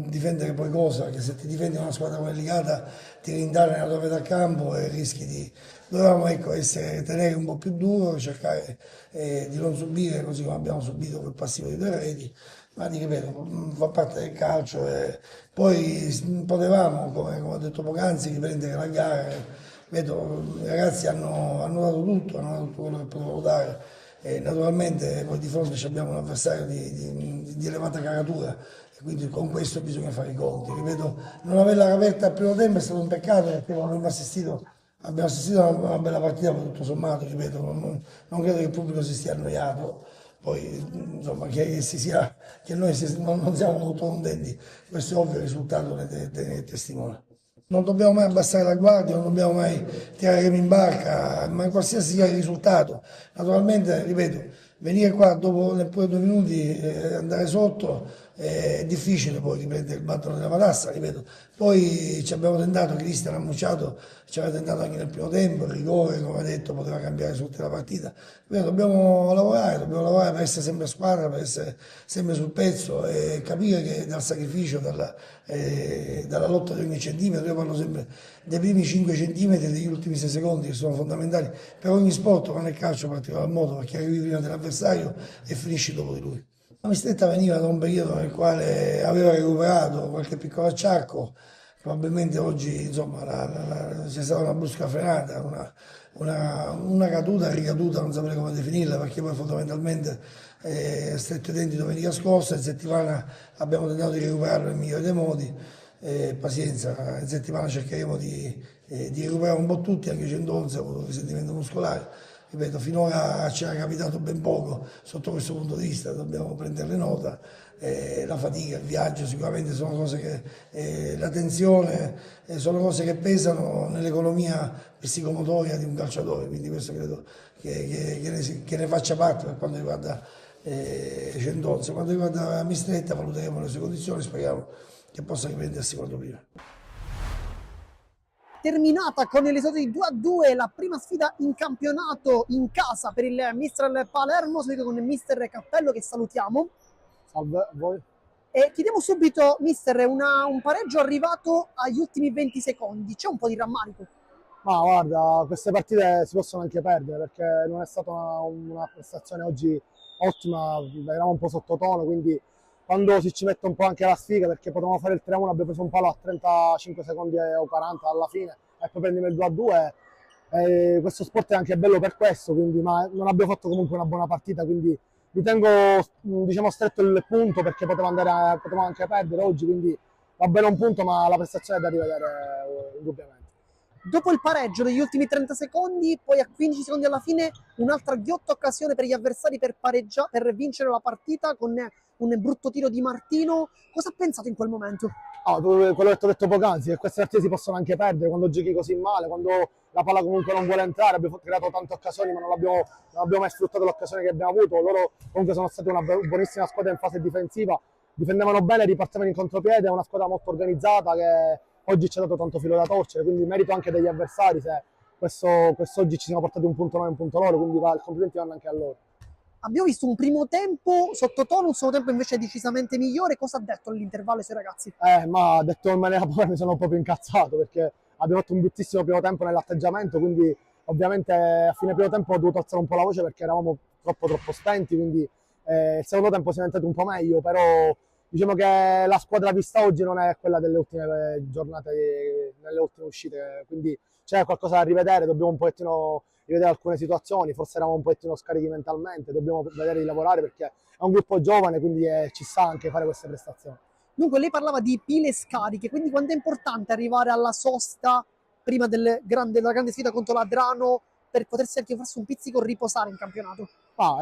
difendere poi cosa, perché se ti difendi una squadra come Licata ti rintanea nella tua metà campo e rischi di... Dovevamo ecco, tenere un po' più duro, cercare di non subire così come abbiamo subito quel passivo di 2 reti, ma ti ripeto, fa parte del calcio e poi potevamo, come ho detto poc'anzi, riprendere la gara. Vedo, i ragazzi hanno dato tutto, hanno dato tutto quello che potevano dare. E naturalmente poi di fronte abbiamo un avversario di elevata caratura e quindi con questo bisogna fare i conti. Ripeto, non averla aperta al primo tempo è stato un peccato perché abbiamo assistito a una bella partita, ma tutto sommato, ripeto, non credo che il pubblico si stia annoiato. Poi insomma che noi non siamo molto contenti, questo è ovvio, il risultato ne testimonia. Non dobbiamo mai abbassare la guardia, non dobbiamo mai tirare in barca, ma qualsiasi sia il risultato. Naturalmente, ripeto, venire qua dopo neppure 2 minuti e andare sotto è difficile poi riprendere il battolo della matassa, ripeto. Poi ci abbiamo tentato, Cristian ha annunciato, ci aveva tentato anche nel primo tempo, il rigore, come ha detto, poteva cambiare tutta la partita. Ripeto, dobbiamo lavorare per essere sempre a squadra, per essere sempre sul pezzo e capire che dal sacrificio, dalla lotta di ogni centimetro, io parlo sempre dei primi 5 centimetri e degli ultimi 6 secondi che sono fondamentali per ogni sport, ma nel calcio in particolar modo, perché arrivi prima dell'avversario e finisci dopo di lui. La Mistretta veniva da un periodo nel quale aveva recuperato qualche piccolo acciacco, probabilmente oggi insomma, c'è stata una brusca frenata, una caduta, ricaduta, non saprei come definirla, perché poi fondamentalmente stretto i denti domenica scorsa, in settimana abbiamo tentato di recuperarlo nel migliore dei modi, pazienza, in settimana cercheremo di recuperare un po' tutti, anche 111 ha avuto risentimento muscolare. Ripeto, finora ci era capitato ben poco sotto questo punto di vista, dobbiamo prenderle nota. La fatica, il viaggio sicuramente sono cose che, la tensione, sono cose che pesano nell'economia psicomotoria di un calciatore, quindi questo credo che ne faccia parte per quanto riguarda 111. Per quanto riguarda Mistretta valuteremo le sue condizioni, speriamo che possa riprendersi quanto prima. Terminata con il risultato di 2-2 la prima sfida in campionato in casa per il mister Palermo, seguito con il mister Cappello che salutiamo. Salve a voi. E chiediamo subito, mister, un pareggio arrivato agli ultimi 20 secondi, c'è un po' di rammarico? Ma guarda, queste partite si possono anche perdere perché non è stata una prestazione oggi ottima, eravamo un po' sottotono, quindi quando ci mette un po' anche la sfiga, perché potevamo fare il 3-1, abbiamo preso un palo a 35 secondi o 40 alla fine e poi prendiamo il 2-2. Questo sport è anche bello per questo, quindi, ma non abbiamo fatto comunque una buona partita, quindi mi tengo diciamo, stretto il punto perché potevamo anche perdere oggi, quindi va bene un punto, ma la prestazione è da rivedere indubbiamente. Dopo il pareggio degli ultimi 30 secondi, poi a 15 secondi alla fine, un'altra ghiotta occasione per gli avversari per vincere la partita con un brutto tiro di Martino. Cosa ha pensato in quel momento? Quello che ti ho detto poc'anzi, che queste partite si possono anche perdere quando giochi così male, quando la palla comunque non vuole entrare. Abbiamo creato tante occasioni, ma non abbiamo mai sfruttato l'occasione che abbiamo avuto. Loro comunque sono stati una buonissima squadra in fase difensiva, difendevano bene, ripartivano in contropiede, è una squadra molto organizzata che oggi ci ha dato tanto filo da torcere, quindi merito anche degli avversari se quest'oggi ci siamo portati un punto noi e un punto loro, quindi i complimenti vanno anche a loro. Abbiamo visto un primo tempo sottotono, un secondo tempo invece decisamente migliore. Cosa ha detto all'intervallo ai suoi ragazzi? Ma ha detto in maniera povera, mi sono proprio incazzato perché abbiamo fatto un bruttissimo primo tempo nell'atteggiamento, quindi ovviamente a fine primo tempo ho dovuto alzare un po' la voce perché eravamo troppo stenti, quindi il secondo tempo si è diventato un po' meglio, però diciamo che la squadra vista oggi non è quella delle ultime giornate, nelle ultime uscite, quindi c'è qualcosa da rivedere, dobbiamo un pochettino rivedere alcune situazioni, forse eravamo un pochettino scarichi mentalmente, dobbiamo vedere di lavorare perché è un gruppo giovane, quindi ci sa anche fare queste prestazioni. Dunque lei parlava di pile scariche, quindi quanto è importante arrivare alla sosta prima della grande sfida contro l'Adrano per potersi anche farsi un pizzico riposare in campionato?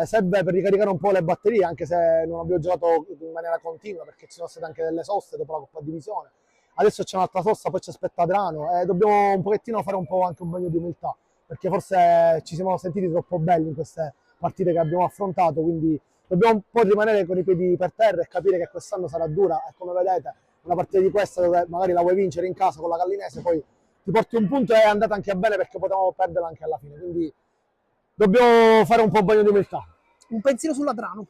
Serve per ricaricare un po' le batterie, anche se non abbiamo giocato in maniera continua perché ci sono state anche delle soste dopo la Coppa Divisione. Adesso c'è un'altra sosta, poi ci aspetta Adrano e dobbiamo un pochettino fare un po' anche un bagno di umiltà perché forse ci siamo sentiti troppo belli in queste partite che abbiamo affrontato, quindi dobbiamo un po' rimanere con i piedi per terra e capire che quest'anno sarà dura e come vedete una partita di questa dove magari la vuoi vincere in casa con la Gallinese, poi ti porti un punto e è andata anche bene perché potevamo perderla anche alla fine, quindi dobbiamo fare un po' bagno di umiltà. Un pensiero sull'Adrano?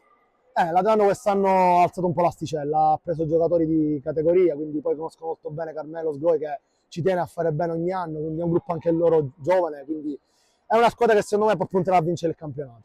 L'Adrano quest'anno ha alzato un po' l'asticella, ha preso giocatori di categoria, quindi poi conosco molto bene Carmelo Sgoi che ci tiene a fare bene ogni anno, quindi è un gruppo anche loro giovane, quindi è una squadra che secondo me può puntare a vincere il campionato.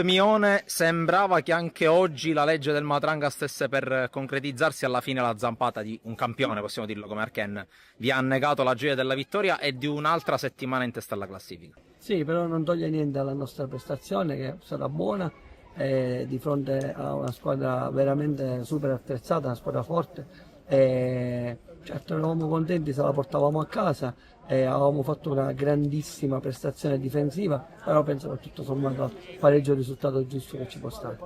Mione, sembrava che anche oggi la legge del Matranga stesse per concretizzarsi, alla fine la zampata di un campione, possiamo dirlo come Arken, vi ha negato la gioia della vittoria e di un'altra settimana in testa alla classifica. Sì, però non toglie niente alla nostra prestazione che è stata buona di fronte a una squadra veramente super attrezzata, una squadra forte. Certo eravamo contenti se la portavamo a casa e avevamo fatto una grandissima prestazione difensiva, però penso che tutto sommato pareggio è il risultato giusto che ci può stare.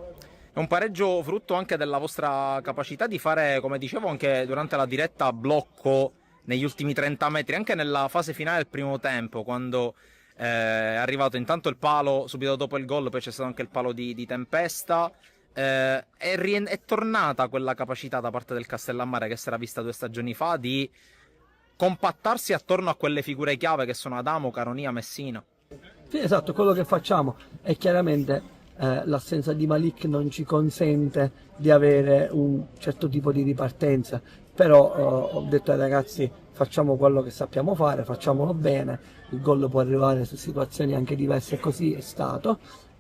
È un pareggio frutto anche della vostra capacità di fare, come dicevo anche durante la diretta, blocco negli ultimi 30 metri, anche nella fase finale del primo tempo, quando è arrivato intanto il palo subito dopo il gol, poi c'è stato anche il palo di Tempesta. È tornata quella capacità da parte del Castellammare che si era vista 2 stagioni fa di compattarsi attorno a quelle figure chiave che sono Adamo, Caronia, Messina. Sì, esatto, quello che facciamo è chiaramente l'assenza di Malik non ci consente di avere un certo tipo di ripartenza, però ho detto ai ragazzi facciamo quello che sappiamo fare, facciamolo bene, il gol può arrivare su situazioni anche diverse, così è stato.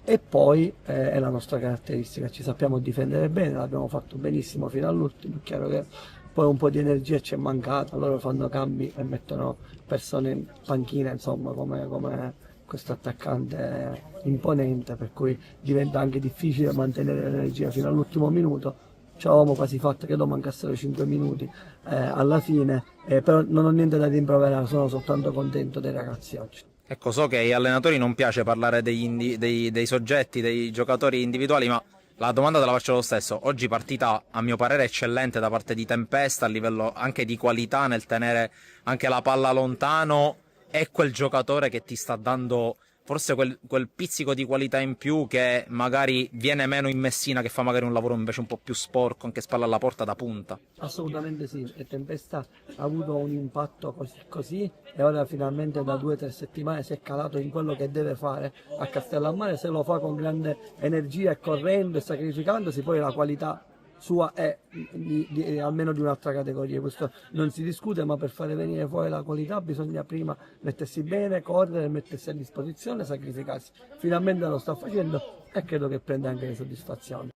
E poi è la nostra caratteristica, ci sappiamo difendere bene, l'abbiamo fatto benissimo fino all'ultimo, è chiaro che poi un po' di energia ci è mancata, loro fanno cambi e mettono persone in panchina, insomma, come questo attaccante imponente, per cui diventa anche difficile mantenere l'energia fino all'ultimo minuto. Ci avevamo quasi fatto, credo mancassero 5 minuti alla fine, però non ho niente da rimproverare, sono soltanto contento dei ragazzi oggi. Ecco, so che agli allenatori non piace parlare dei soggetti, dei giocatori individuali, ma la domanda te la faccio lo stesso. Oggi partita, a mio parere, eccellente da parte di Tempesta, a livello anche di qualità nel tenere anche la palla lontano. È quel giocatore che ti sta dando forse quel pizzico di qualità in più che magari viene meno in Messina, che fa magari un lavoro invece un po' più sporco, anche spalla alla porta da punta. Assolutamente sì, e Tempesta ha avuto un impatto così e ora finalmente da 2 o 3 settimane si è calato in quello che deve fare a Castellammare, se lo fa con grande energia e correndo e sacrificandosi, poi la qualità sua e almeno di un'altra categoria. Questo non si discute, ma per fare venire fuori la qualità bisogna prima mettersi bene, correre, mettersi a disposizione, sacrificarsi. Finalmente lo sta facendo e credo che prenda anche le soddisfazioni.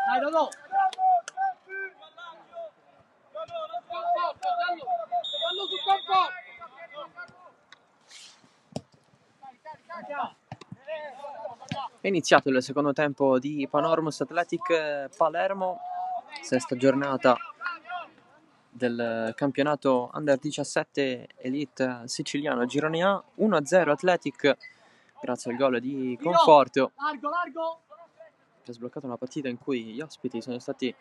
Dai, Dodò! Fallo su conforto. È iniziato il secondo tempo di Panormus Athletic Palermo, sesta giornata del campionato Under 17 Elite siciliano Girone A. 1-0 Athletic grazie al gol di Conforto, Largo, largo! che ha sbloccato una partita in cui gli ospiti sono stati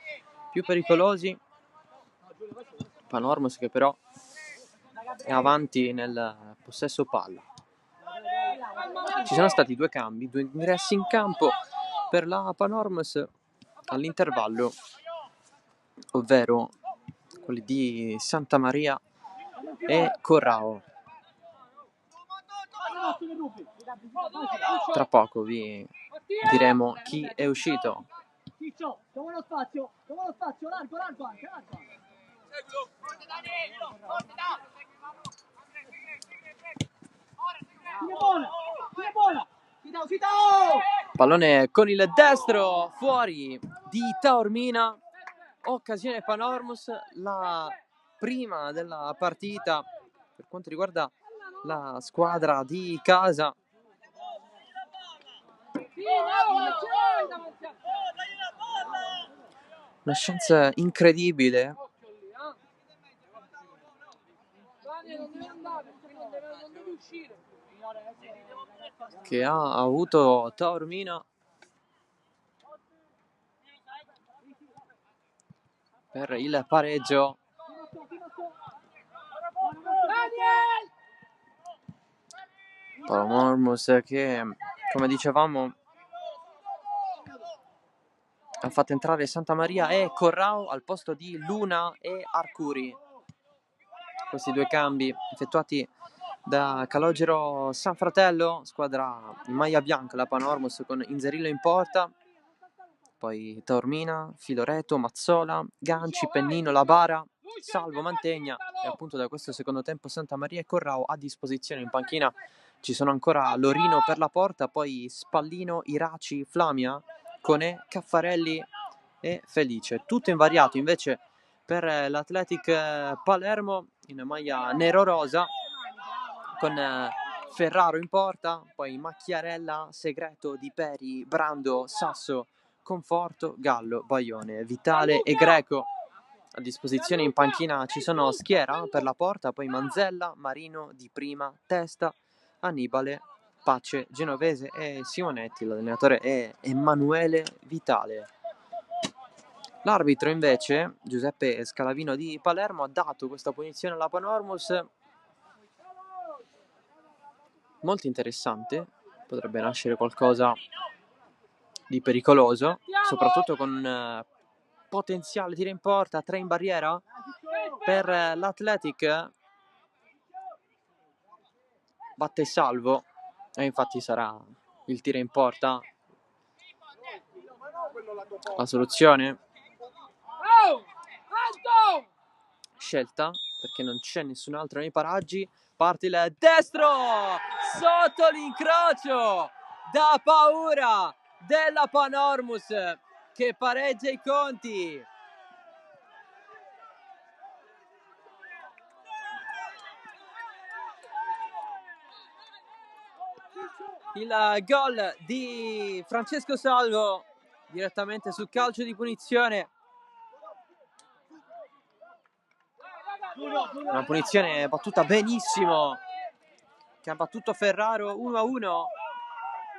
più pericolosi. Panormus che però è avanti nel possesso palla. Ci sono stati due cambi, due ingressi in campo per la Panormus all'intervallo, ovvero quelli di Santa Maria e Corrao. Tra poco vi diremo chi è uscito. Ciccio, dove lo spazio, largo, largo anche, largo. Tira buona, si dà. Pallone con il destro fuori di Taormina. Occasione Panormus, la prima della partita per quanto riguarda la squadra di casa. Una chance incredibile che ha avuto Taormina per il pareggio. Panormus che, come dicevamo, ha fatto entrare Santa Maria e Corrao al posto di Luna e Arcuri. Questi due cambi effettuati da Calogero San Fratello, squadra in maglia bianca, la Panormus con Inzerillo in porta, poi Taormina, Filoreto, Mazzola, Ganci, Pennino, Labara, Salvo, Mantegna e appunto da questo secondo tempo Santa Maria e Corrao a disposizione. In panchina ci sono ancora Lorino per la porta, poi Spallino, Iraci, Flamia, Conè, Caffarelli e Felice. Tutto invariato invece per l'Athletic Palermo in maglia nero-rosa con Ferraro in porta, poi Macchiarella, Segreto, Di Peri, Brando, Sasso, Conforto, Gallo, Baione, Vitale e Greco. A disposizione in panchina ci sono Schiera per la porta, poi Manzella, Marino, Di Prima, Testa, Annibale, Pace, Genovese e Simonetti. L'allenatore è Emanuele Vitale. L'arbitro invece, Giuseppe Scalavino di Palermo, ha dato questa punizione alla Panormus molto interessante. Potrebbe nascere qualcosa di pericoloso, soprattutto con potenziale tiro in porta, 3 in barriera per l'Athletic. batte Salvo e infatti sarà il tiro in porta la soluzione scelta, perché non c'è nessun altro nei paraggi. Parte il destro sotto l'incrocio, da paura della Panormus che pareggia i conti. Il gol di Francesco Salvo direttamente sul calcio di punizione. Una punizione battuta benissimo, che ha battuto Ferraro 1-1.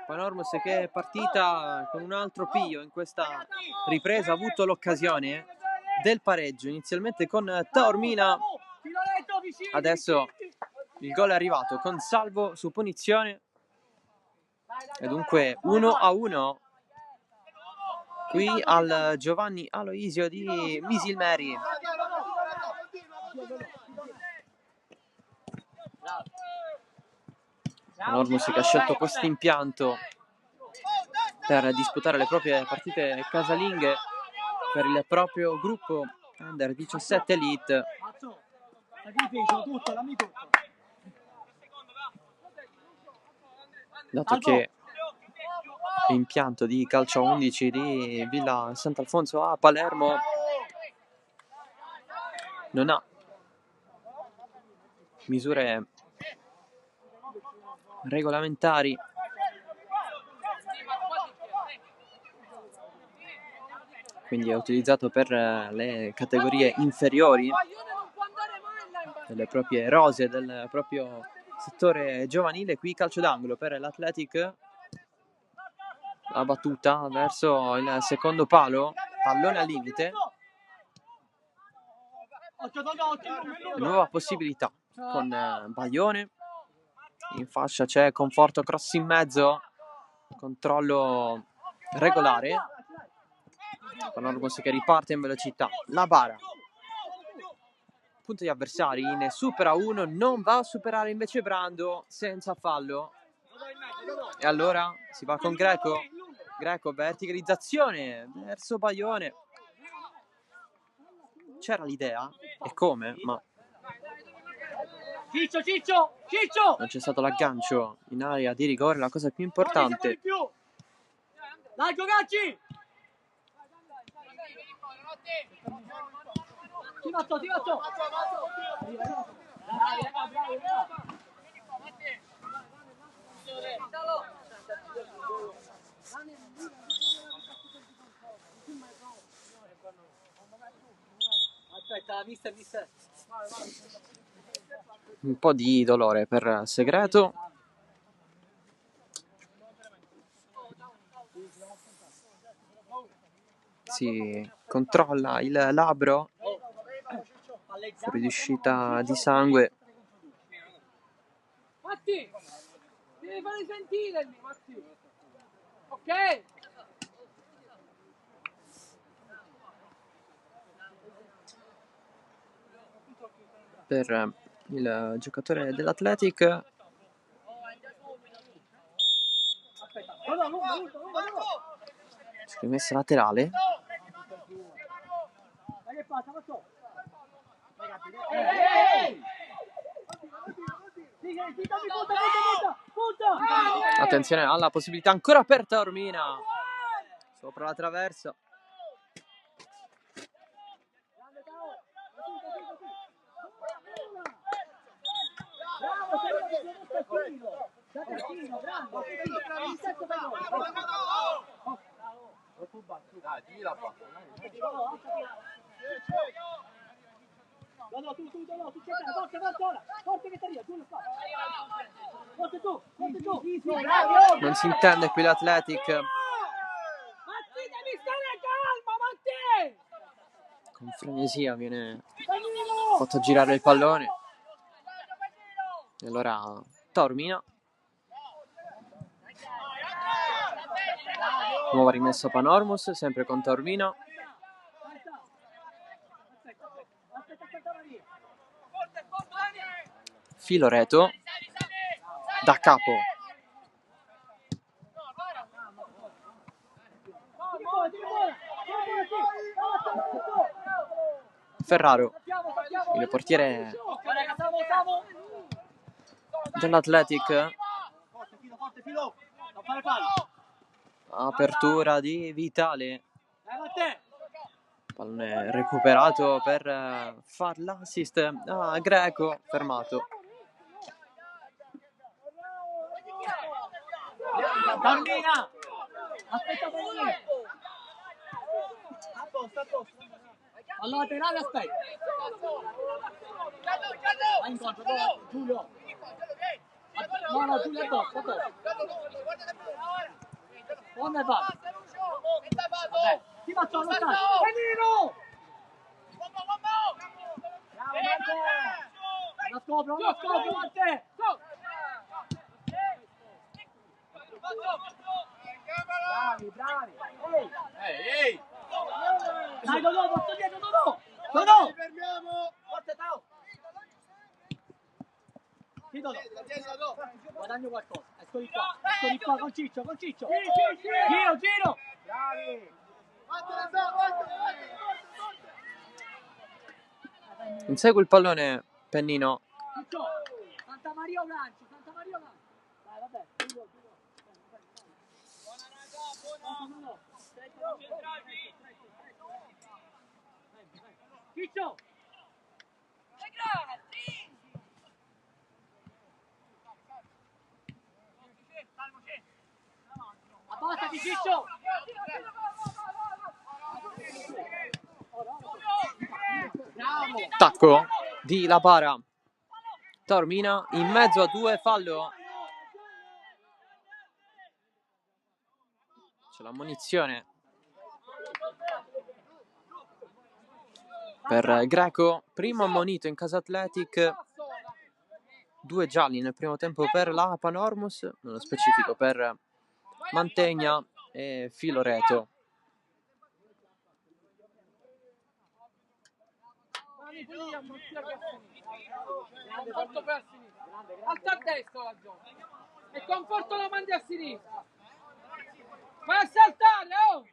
Panormus che è partita con un altro piglio in questa ripresa, ha avuto l'occasione del pareggio inizialmente con Taormina. Adesso il gol è arrivato con Salvo su punizione e dunque 1-1 qui al Giovanni Aloisio di Misilmeri. Panormus che ha scelto questo impianto per disputare le proprie partite casalinghe per il proprio gruppo Under 17 Elite. Dato che l'impianto di calcio 11 di Villa Sant'Alfonso a Palermo non ha misure regolamentari quindi è utilizzato per le categorie inferiori delle proprie rose, del proprio settore giovanile. Qui calcio d'angolo per l'Athletic, la battuta verso il secondo palo, pallone al limite, nuova possibilità con Baglione in fascia, c'è Conforto, cross in mezzo, controllo regolare, Panormus che riparte in velocità, la bara, punto di avversari, ne supera uno, non va a superare invece Brando senza fallo, e allora si va con Greco, verticalizzazione verso Baglione, c'era l'idea e come, ma non c'è stato l'aggancio in area di rigore, la cosa più importante. Dai Giocacci! Ti faccio! Aspetta, mister. Un po' di dolore per Segreto. Si controlla il labbro, fuori di uscita di sangue. Matti, devi fare sentire, Matti. Ok? Per il giocatore dell'Athletic scrimmessa laterale. Attenzione alla possibilità ancora per Taormina, sopra la traversa. Non si intende qui l'Athletic. Matti, devi stare calmo, Matti! Con frenesia viene fatto girare il pallone. E allora Taormina. Nuova rimessa Panormus, sempre con Taormina. Filoreto. da capo. Ferraro, il portiere dell'Athletic. Apertura di Vitale. Pallone recuperato per far l'assist a Greco, fermato. Bambina! Aspetta bambina! Alla laterale aspetta! Vai incontro, Giulio! No, Giulio è dopo, Come va? Vabbè, ti faccio lo stato! Benino! Bravo, la scopro, Marte! Bravi! Ehi! Dai, Dodò, porto dietro, Dodò! Fermiamo! Forte, ciao! Sì, Dodò. Guadagno qualcosa. Eccoli qua, con Ciccio. Giro! Bravi! Insegue il pallone Pennino. Ciccio! Santa Maria Oranci! Dai, vabbè, Ciccio! Abbassati, Ciccio! Bravo! Tacco di La Para. Taormina in mezzo a due, fallo. C'è l'ammonizione per Greco, primo ammonito in casa Athletic, 2 gialli nel primo tempo per la Panormus, nello specifico per Mantegna e Filoreto. Alta a destra la zona e conforto la mandi a sinistra. Vai a saltare, oh!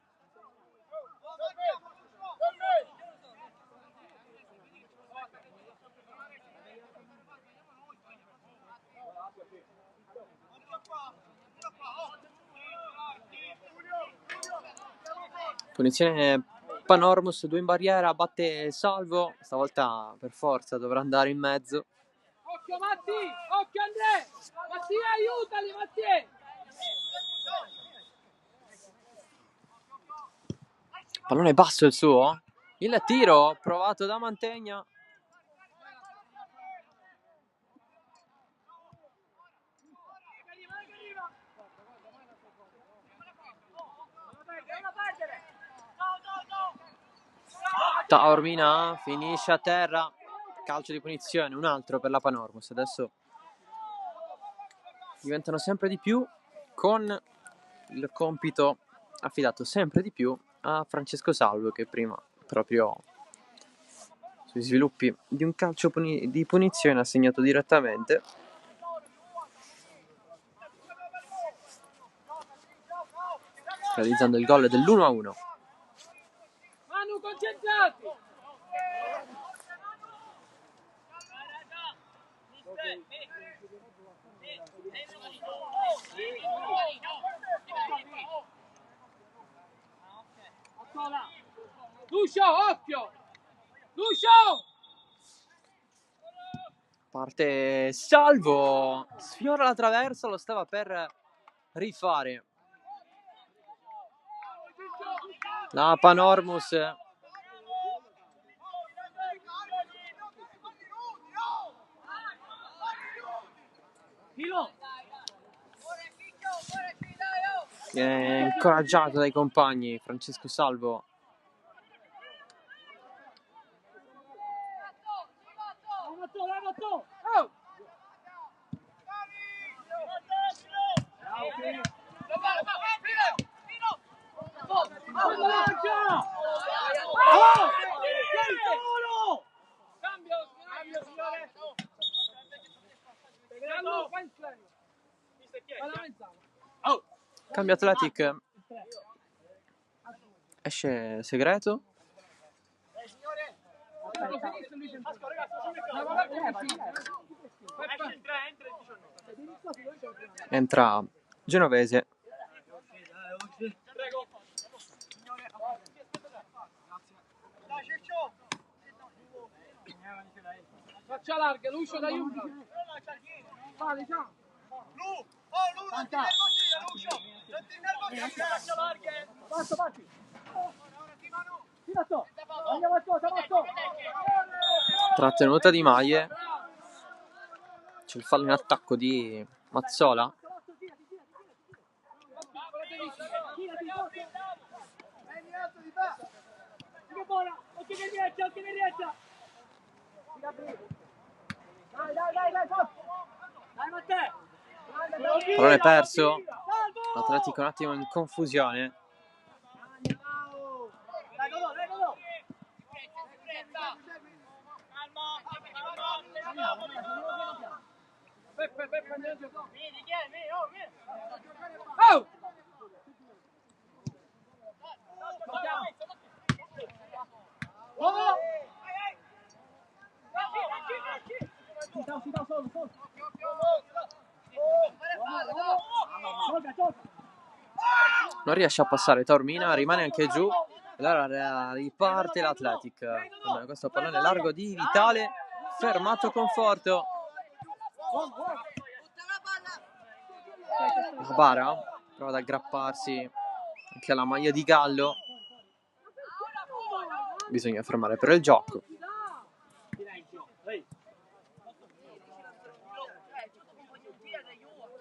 Punizione Panormus, 2 in barriera, batte Salvo, stavolta per forza dovrà andare in mezzo. Occhio Matti, occhio Andrea! Mattia, aiutali Mattia! Pallone basso il suo, il tiro provato da Mantegna. Taormina finisce a terra, calcio di punizione, un altro per la Panormus. Adesso diventano sempre di più, con il compito affidato sempre di più a Francesco Salvo, che prima proprio sui sviluppi di un calcio di punizione ha segnato direttamente. Realizzando il gol dell'1-1. Manu, concentrati! Lucio, occhio! Lucio! Parte Salvo, sfiora la traversa, lo stava per rifare. La Panormus viene incoraggiato dai compagni. Francesco Salvo Cambio Athletic. Esce Segreto. Entra Genovese. Faccia larga, Lucio da aiuto. Vale, già. Basta, batti. Tirato. Andiamo al cosa, Marco. Trattenuta di Maglie. C'è il fallo in attacco di Mazzola. Occhio che riesce, occhio che riesce. Dai, forza. Dai, Matteo. Pallone perso. L'Atletico un attimo in confusione. Dai, Godò. Peppe, andiamo. Oh! Si dà solo. Non riesce a passare Taormina, rimane anche giù. E allora riparte l'Athletic. Con questo pallone largo di Vitale. Fermato Conforto. La Bara prova ad aggrapparsi anche alla maglia di Gallo. Bisogna fermare però il gioco.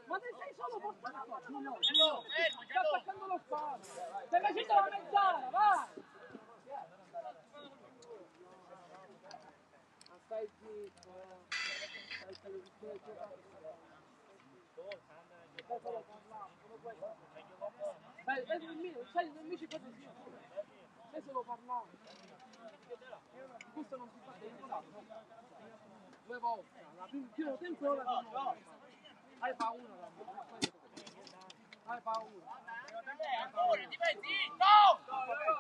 Ma te sei solo portato? Sta attaccando lo spazio. Stai facendo la mezzala, vai! Stai zitto, sai, non mi ci fate sì. Sai solo parlare. Questo non si fa tempo. 2 volte. Il primo tempo ora no. Hai paura. Hai paura.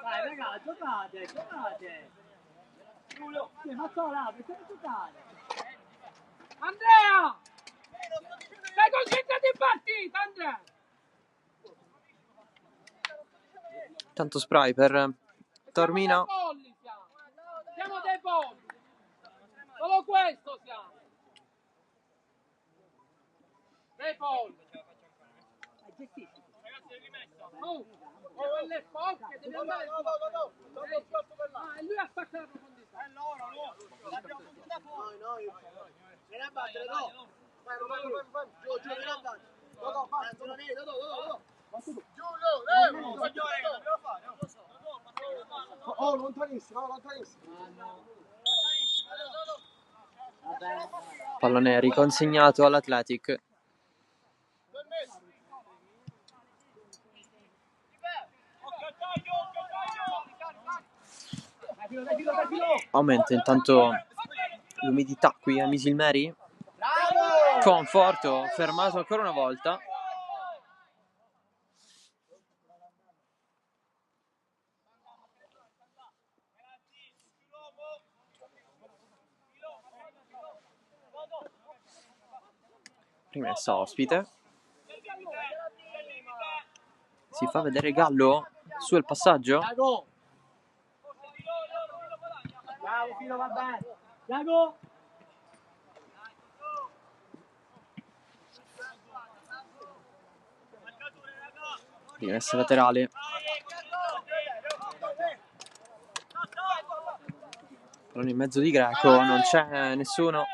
Dai, ragazzi, giocate. Giulio, Mazzola, perché non giocate? Andrea! Stai concentrato in partita, Andrea! Tanto spray per Taormina. Siamo dei polli. Solo questo siamo. Dei polli. Quelle sporche, devi andare No. e lui attacca la profondità. L'abbiamo buttata fuori. Vieni a battere, no. Vai. Giù, vieni a battere. Giulio, dobbiamo fare. Oh, lontanissimo. Pallone riconsegnato all'Athletic. Aumenta intanto l'umidità qui a Misilmeri. Conforto fermato ancora una volta. Rimessa ospite. Si fa vedere Gallo sul passaggio. Bravo, Filo, va bene. Iago. Rimessa laterale. Pallone in mezzo di Greco, non c'è nessuno.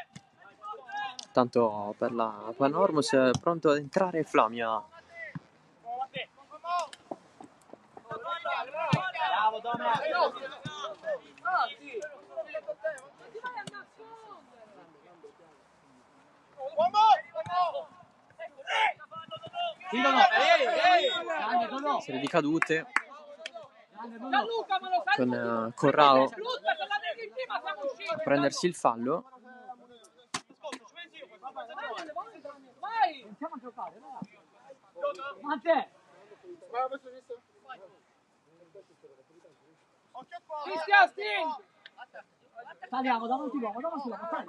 Tanto per la Panormus pronto ad entrare Flamia. Bravo, Donna. Serie di cadute Gianluca, me lo sai? con Corrao Brutta, se la vedi in prima siamo usciti. a prendersi il fallo. Vai! Iniziamo a giocare, ragazzi. Matte. Cristian, stringi! Saliamo davanti l'uomo, sali.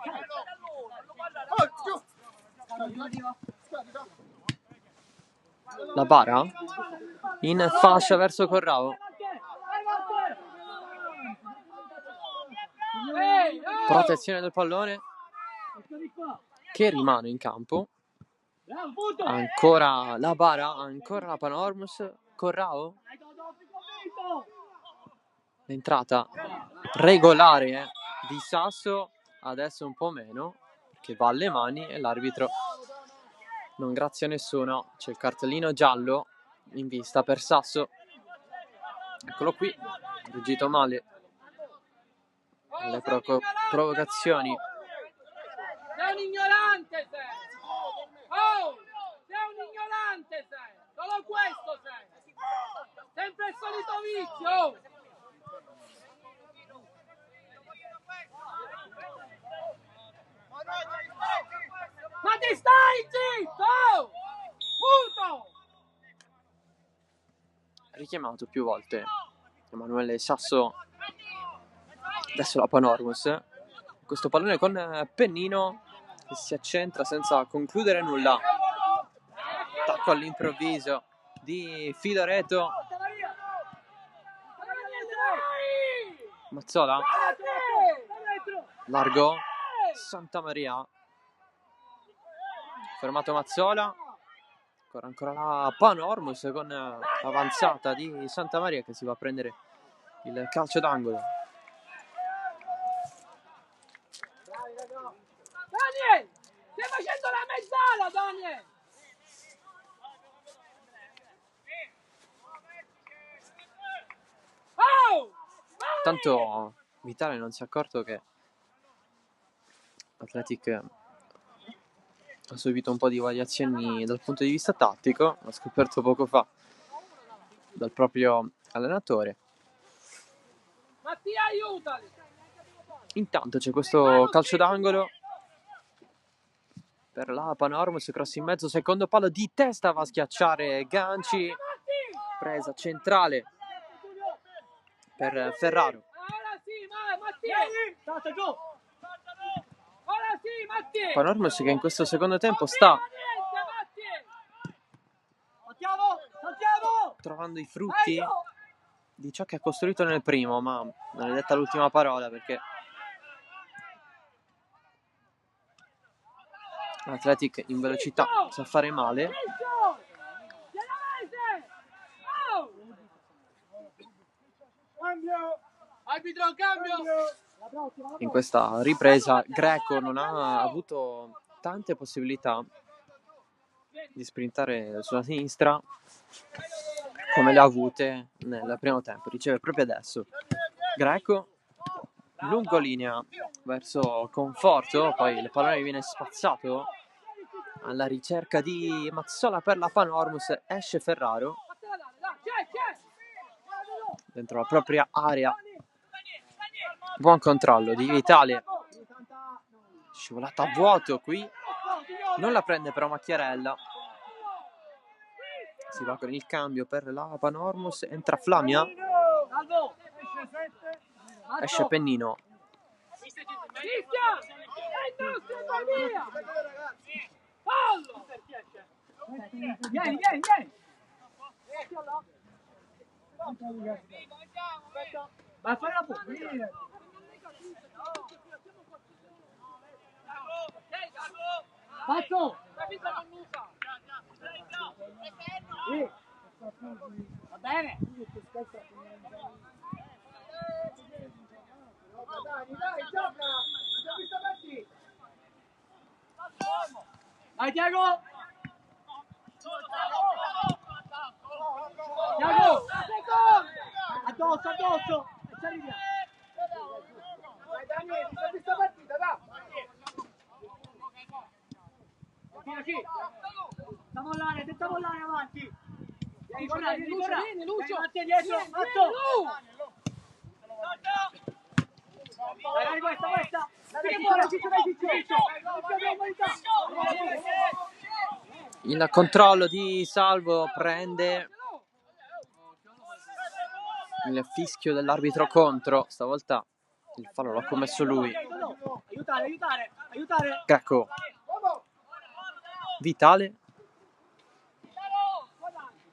La bara in fascia verso Corrao. Protezione del pallone che rimane in campo. Ancora la bara, ancora la Panormus. Corrao. L'entrata regolare di Sasso, adesso un po' meno perché va alle mani e l'arbitro non grazia a nessuno. C'è il cartellino giallo in vista per Sasso. Eccolo qui, reagito male alle provocazioni. Sei un ignorante, sei! Oh! Sei un ignorante, sei! Solo questo sei! Sempre il solito vizio! Ma ti stai zitto! Puto! Richiamato più volte Emanuele Sasso. Adesso la Panormus. Questo pallone con Pennino che si accentra senza concludere nulla. Attacco all'improvviso di Fidoreto. Mazzola. Largo. Santamaria. Fermato Mazzola. Ancora la Panormus con l'avanzata di Santamaria che si va a prendere il calcio d'angolo. Daniel! Stai facendo la mezzala, Daniel! Oh! Tanto Vitale non si è accorto che Athletic ha subito un po' di variazioni dal punto di vista tattico, l'ha scoperto poco fa dal proprio allenatore. Mattia, aiutali! Intanto c'è questo calcio d'angolo per la Panormus, cross in mezzo, secondo palo di testa, va a schiacciare Ganci, presa centrale per Ferraro. Ora sì, Mattia! Ora sì, Mattia! Panormus che in questo secondo tempo sta trovando i frutti di ciò che ha costruito nel primo, ma non è detta l'ultima parola perché Athletic in velocità sa fare male. Arbitro, cambio! In questa ripresa Greco non ha avuto tante possibilità di sprintare sulla sinistra come le ha avute nel primo tempo. Riceve proprio adesso Greco, lungolinea verso Conforto, poi il pallone viene spazzato alla ricerca di Mazzola per la Panormus, esce Ferraro dentro la propria area. Buon controllo di Vitale, scivolata a vuoto qui, non la prende però Macchiarella. Si va con il cambio per la Panormus, entra Flamia, esce Pennino. Vieni! Vai a fare la bomba! Fatto! Sì. Va bene! Dai, gioca! Vai Diego! Diego! Addosso! E ci arriviamo! Dai Daniele, sei questa partita, dai! Senza mollare avanti! Vieni Lucio! Avanti dietro! Dai, questa! Il controllo di Salvo prende il fischio dell'arbitro contro, stavolta il fallo l'ha commesso lui. Aiutare. Greco, Vitale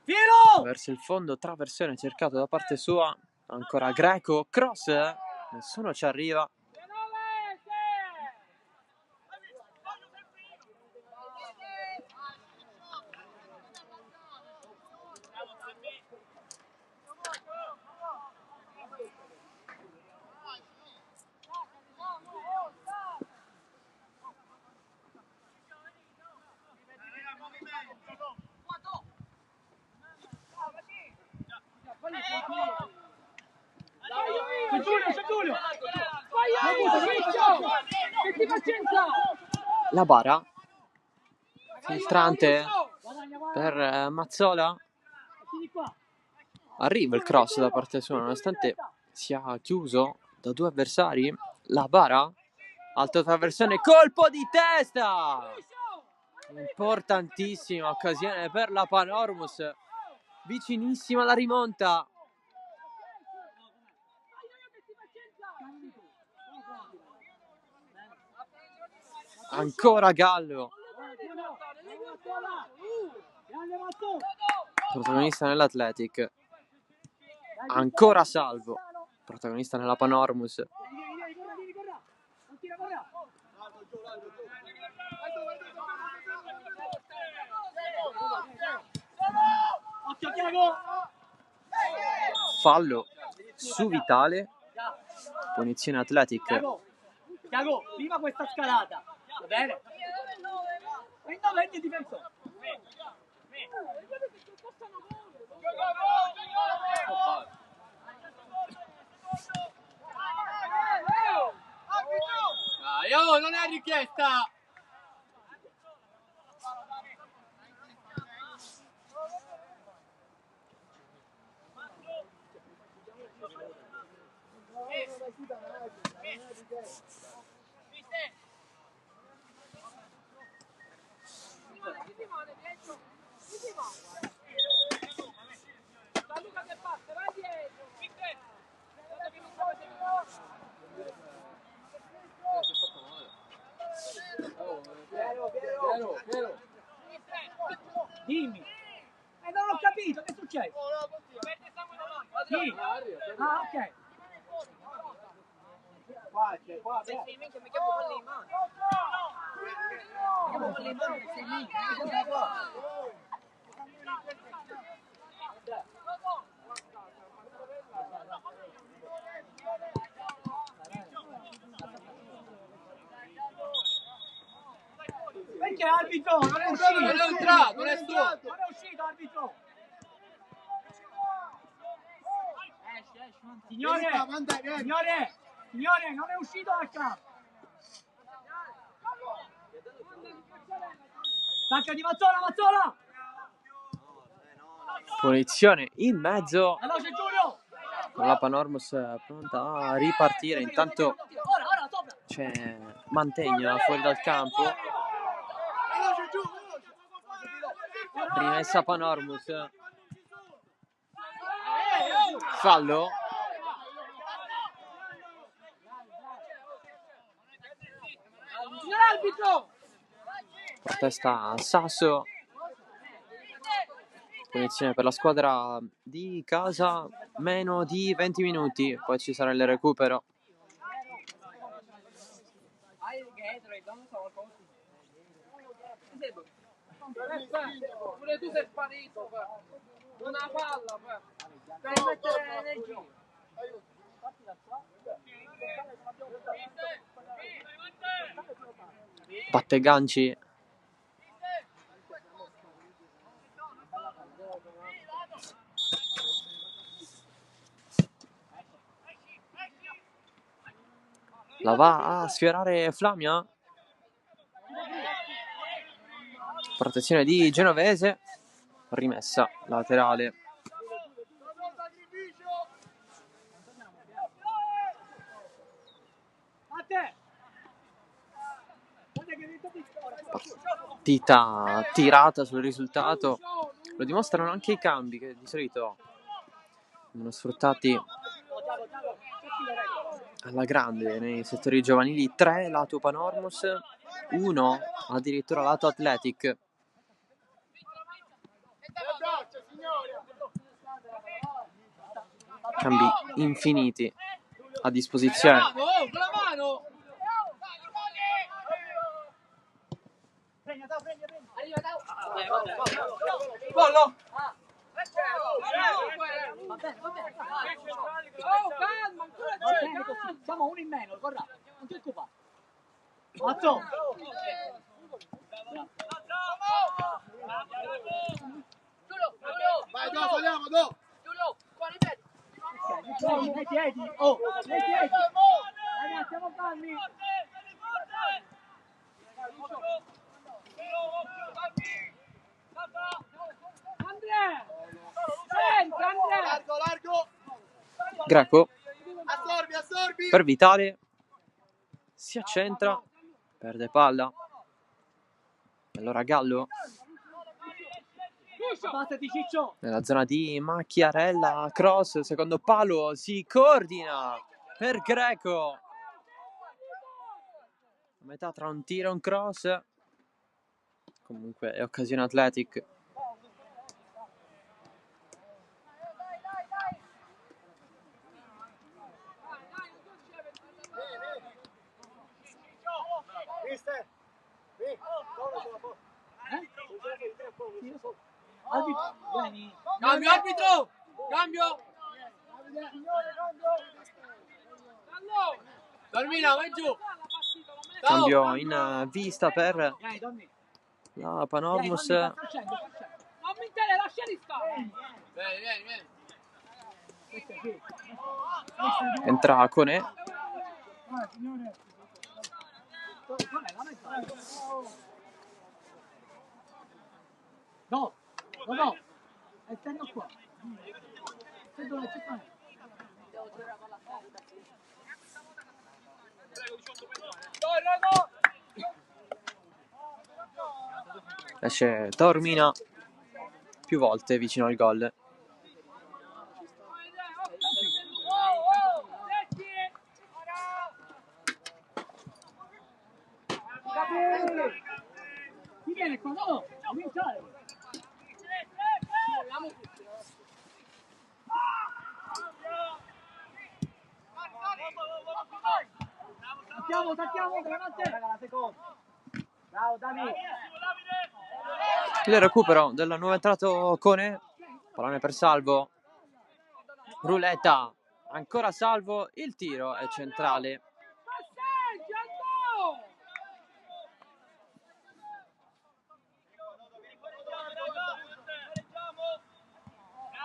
Filo! verso il fondo, traversione cercato da parte sua, ancora Greco, cross, nessuno ci arriva. C'è Giulio! La bara filtrante per Mazzola, arriva il cross da parte sua nonostante sia chiuso da due avversari. La bara, alto traversone, colpo di testa, importantissima occasione per la Panormus, vicinissima alla rimonta. Ancora Gallo, protagonista nell'Athletic, ancora Salvo, protagonista nella Panormus. Fallo su Vitale, punizione Athletic. Tiago, prima questa scalata, va bene? Prendi il difensore. Dai, non è richiesta! Dimmi. Non ho capito, che succede? Sì. Ah, ok. Perché arbitro? Non è uscito! Non è entrato, non è suo! Non è uscito, arbitro! Signore, non è uscito dal campo! Stacca di Mazzola! Punizione in mezzo, Veloce Giulio! con la Panormus pronta a ripartire. Intanto Ora, sopra! c'è Mantegna fuori dal campo, rimessa Panormus, fallo. Signor arbitro! Protesta Sasso, punizione per la squadra di casa, meno di 20 minuti, poi ci sarà il recupero. Pure tu sei sparito, una palla, per mettere energia. Batte ganci. La va a sfiorare Flamia. Protezione di Genovese, rimessa laterale. Partita tirata sul risultato, lo dimostrano anche i cambi che di solito vengono sfruttati alla grande nei settori giovanili, 3 lato Panormus, 1 addirittura lato Athletic. Cambi infiniti a disposizione. Con la mano! Bollo! Oh, calma, ancora c'è! Siamo uno in meno, corra, non ti occupare. Mazzo! Vai, do, saliamo, do! Nei piedi, oh, nei piedi! Ragazzi, siamo calmi! Andrea! Senti, Andrea! Largo, largo! Greco Assorbi! per Vitale, si accentra, perde palla. Allora Gallo Abbassati, Ciccio! nella zona di Macchiarella, cross, secondo palo, si coordina per Greco. A metà tra un tiro e un cross. Comunque è occasione Athletic. Arbitro, vieni! Cambio arbitro! Cambio! Dormina, vai giù! Cambio in vista per Vieni, dormi! la Panormus. Non mi interessa, lasciali stare! Vieni! Entra Cone. No! E stanno qua! Se dove c'è qua? Esce Taormina più volte vicino al gol. Chi viene qua? No! Cominciare! Tacchiamo, davanti! Bravo, Dani! Il recupero del nuovo entrato Cone. Pallone per Salvo. Ruletta. Ancora Salvo. Il tiro è centrale.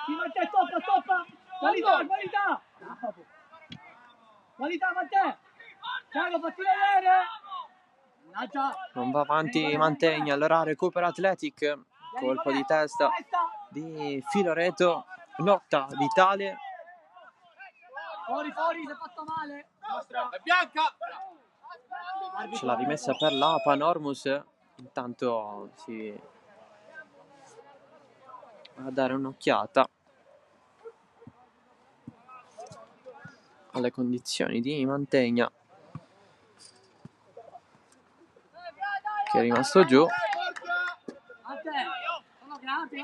Sì, Matteo, stoppa! Qualità! Qualità, Matteo! Tiago, fatti vedere! Non va avanti Mantegna, allora recupera Athletic. Colpo di testa di Filoreto. Lotta Vitale. Fuori, si è fatto male! È bianca! C'è la rimessa per la Panormus. Intanto si va a dare un'occhiata alle condizioni di Mantegna, che è rimasto giù. Sono grandi,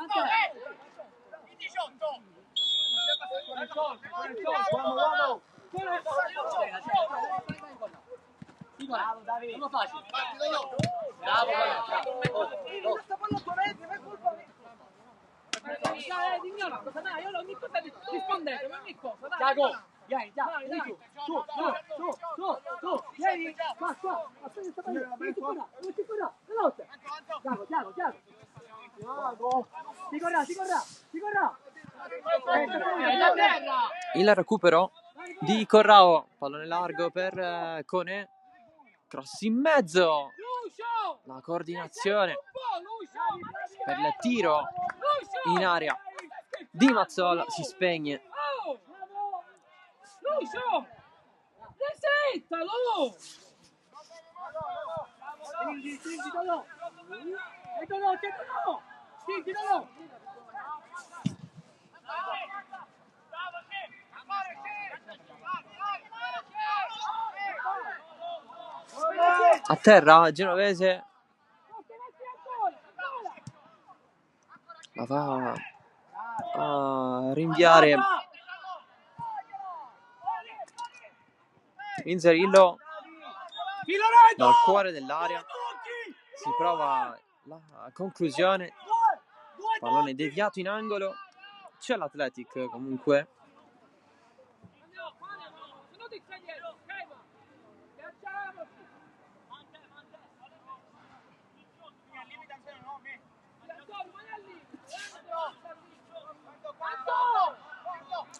uomo! Bravo, Davide! Non lo facile! Bravo! Io ogni cosa rispondete, ogni cosa, dai! Tiago! Vieni, su! Vieni! Qua! Aspetta, veloce! Tiago! Si corrà! Il recupero di Corrao. Pallone largo per Cone. Cross in mezzo. La coordinazione per il tiro in aria di Mazzola si spegne. Lucio! Resettalo! Spingilo! A terra Genovese, la va a rinviare Inzerillo dal cuore dell'area, si prova la conclusione, pallone deviato in angolo, c'è l'Athletic comunque.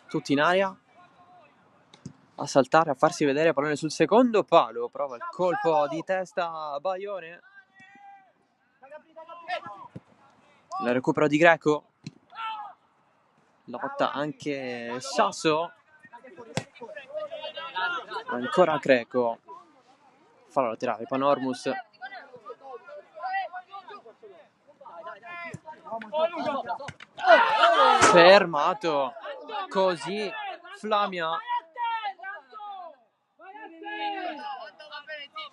Tutti in aria, a saltare, a farsi vedere, pallone sul secondo palo, prova il colpo di testa Baione, il recupero di Greco, lotta anche Sasso, ancora Greco, fallo laterale, Panormus, fermato, così Flamia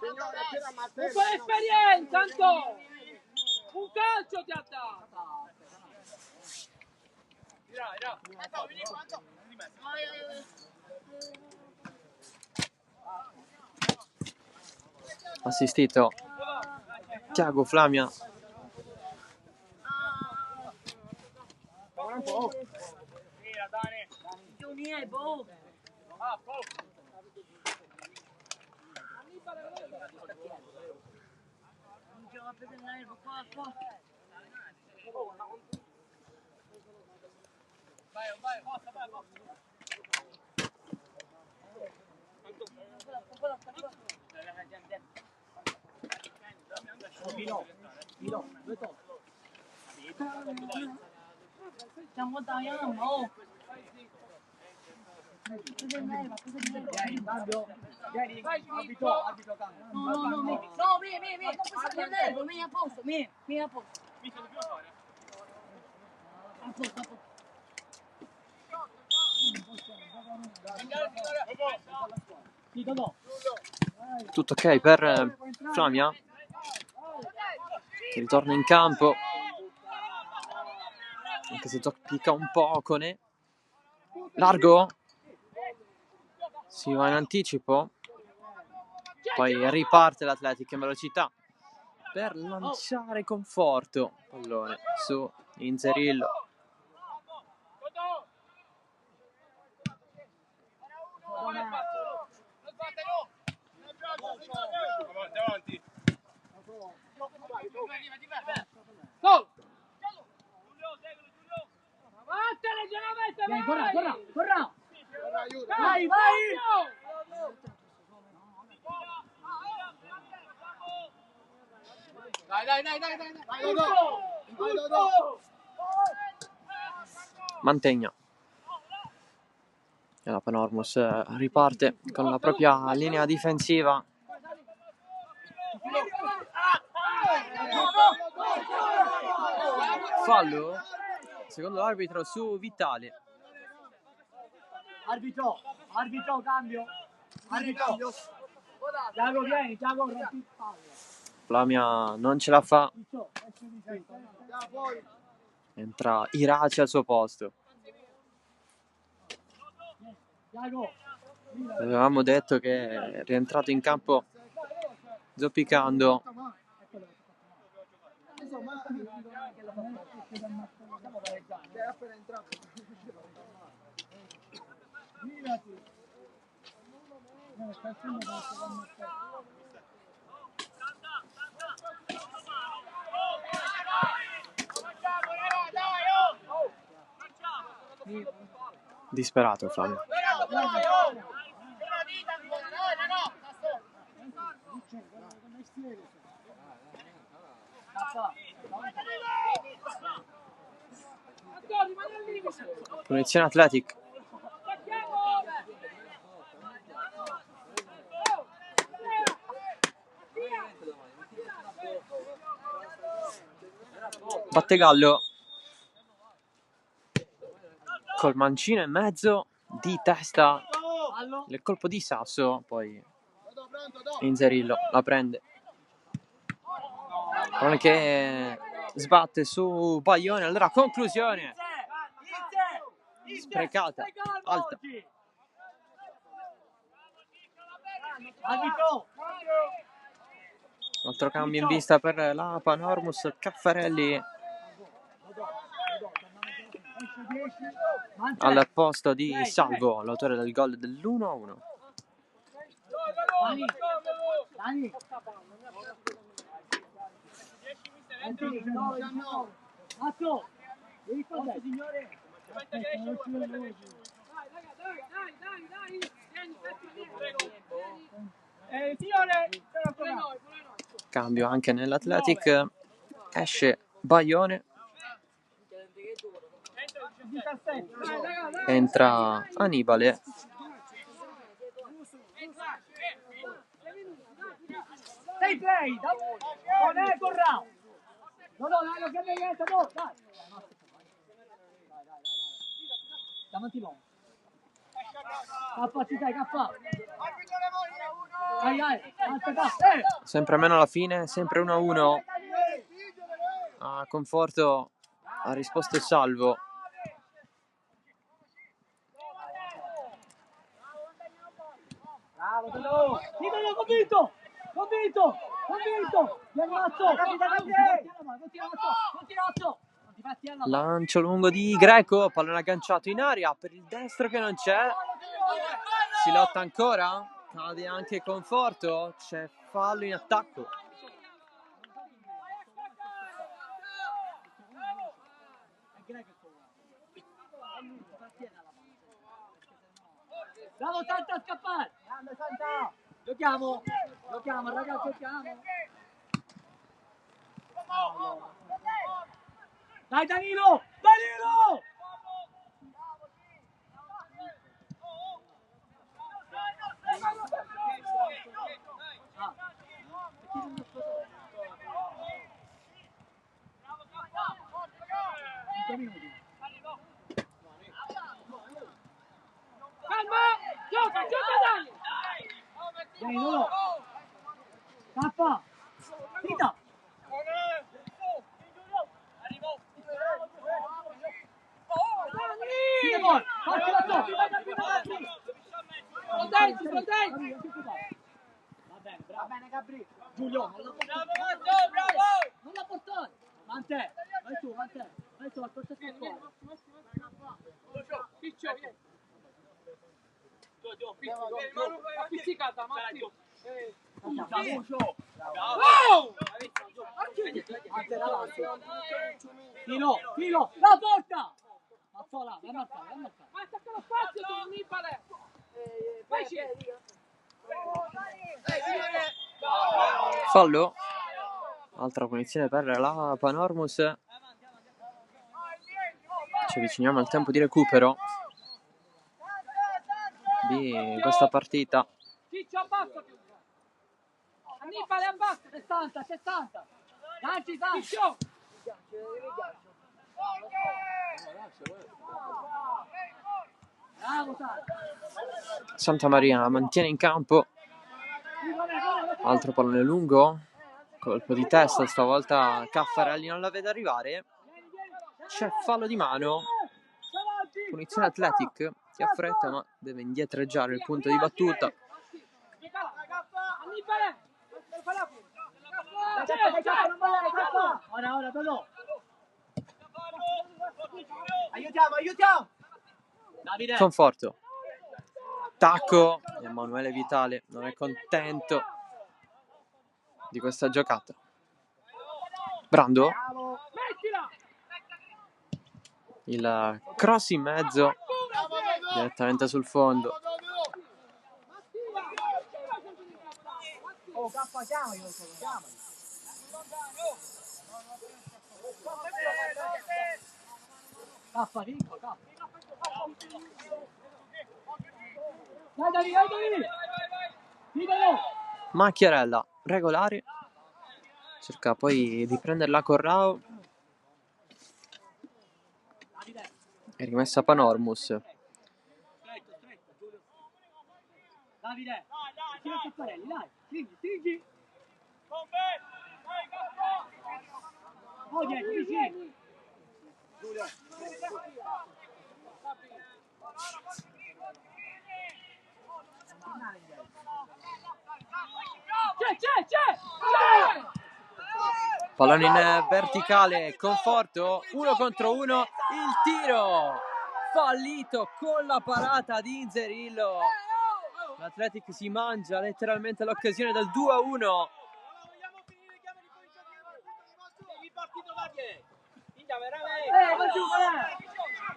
Un po' di esperienza, Anto! Un calcio ti ha dato! assistito Thiago Flamia. Tutto ok per Flamia, che ritorna in campo, anche se zoppica un po' Cone. Largo, si va in anticipo, poi riparte l'Athletic in velocità per lanciare conforto, pallone su Inzerillo. Go! Vattene Genovese, vai! Corra! Vai! Mantegna. E la Panormus riparte con la propria linea difensiva. Fallo, secondo l'arbitro, su Vitale. Arbitro, cambio. Thiago, vieni, Thiago, rompi il pallo. Flamia non ce la fa. Entra Iraci al suo posto. Avevamo detto che è rientrato in campo zoppicando. Disperato Flavio. Punizione Athletic. Battegallo col mancino in mezzo, di testa il colpo di Sasso, poi Inzerillo la prende. Pallone che sbatte su Baglione, allora conclusione sprecata, alta. Altro cambio in vista per la Panormus, Caffarelli al posto di Salvo, l'autore del gol dell'1-1. Cambio anche nell'Athletic, esce Baglione, entra Annibale. Sei play, non è Corrao. No, dai, che niente, no, dai. Davanti l'uomo. Kappa, ci sei, Kappa. Dai, alza, Sempre meno alla fine, sempre 1-1. A conforto ha risposto Salvo. Bravo, Tino, convinto. Lancio lungo di Greco, pallone agganciato in aria per il destro che non c'è. Si lotta ancora, cade anche Conforto, c'è fallo in attacco. Bravo Santa a scappare. Grande Santa. Giochiamo ragazzi, giochiamo. Dai Danilo! Gioca Dani! Danilo! Tappa! Vita! Va bene Gabri. Giulio, non la portare. Mante, vai tu, aspetta Appiccicata, Matti. Filo, la porta! Mazzola, vai a marcare. Ma attacca lo spazio tu, Nibale! Fallo, altra punizione per la Panormus. Ci avviciniamo al tempo di recupero di questa partita. Ciccio, abbassa! Annibale, abbassa! 60! Ganci, Ciccio! Bravo, Santa! Santa Maria la mantiene in campo. Altro pallone lungo, colpo di testa, stavolta Caffarelli non la vede arrivare. C'è fallo di mano, punizione Athletic, si affretta ma deve indietreggiare il punto di battuta. Ora, Tolò! Aiutiamo! Davide! Conforto, tacco, Emanuele Vitale non è contento di questa giocata. Brando, il cross in mezzo, direttamente sul fondo. Oh, Kappa, chiamali. Kappa, ricco, Kappa. Dai, Dani! Tiro! Macchiarella, regolare, cerca poi di prenderla Corrao. È rimessa Panormus. Davide! Tira Caffarelli, dai! Stringi! Oh, dietro, vicino. C'è! Pallone in verticale, Conforto, 1 contro 1, il tiro fallito con la parata di Inzerillo. L'Athletic si mangia letteralmente l'occasione del 2-1.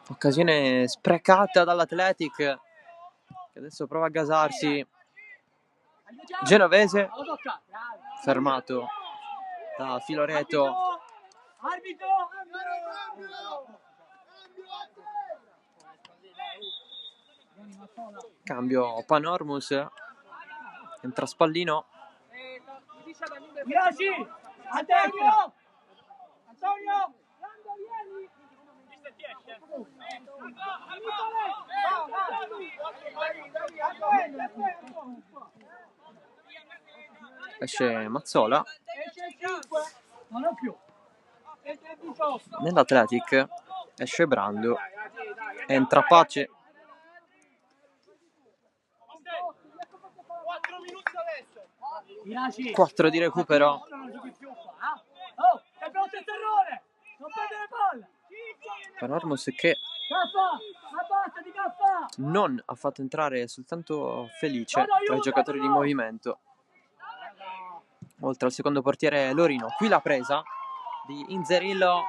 Occasione sprecata dall'Athletic, che adesso prova a gasarsi. Genovese fermato da Filoreto. Arbitro! Cambio Panormus, entra Spallino. Miraci! A destra! Antonio! Esce Mazzola. Non ho più. Nell'Athletic esce Brando, entra Pace. 4 minuti adesso. Miraci! 4 di recupero. Oh, è pronto il terrore! Non prendere palla! Panormus che Caffa! Abbassati, Caffa! non ha fatto entrare soltanto Felice tra i giocatori di movimento, oltre al secondo portiere Lorino. Qui la presa di Inzerillo,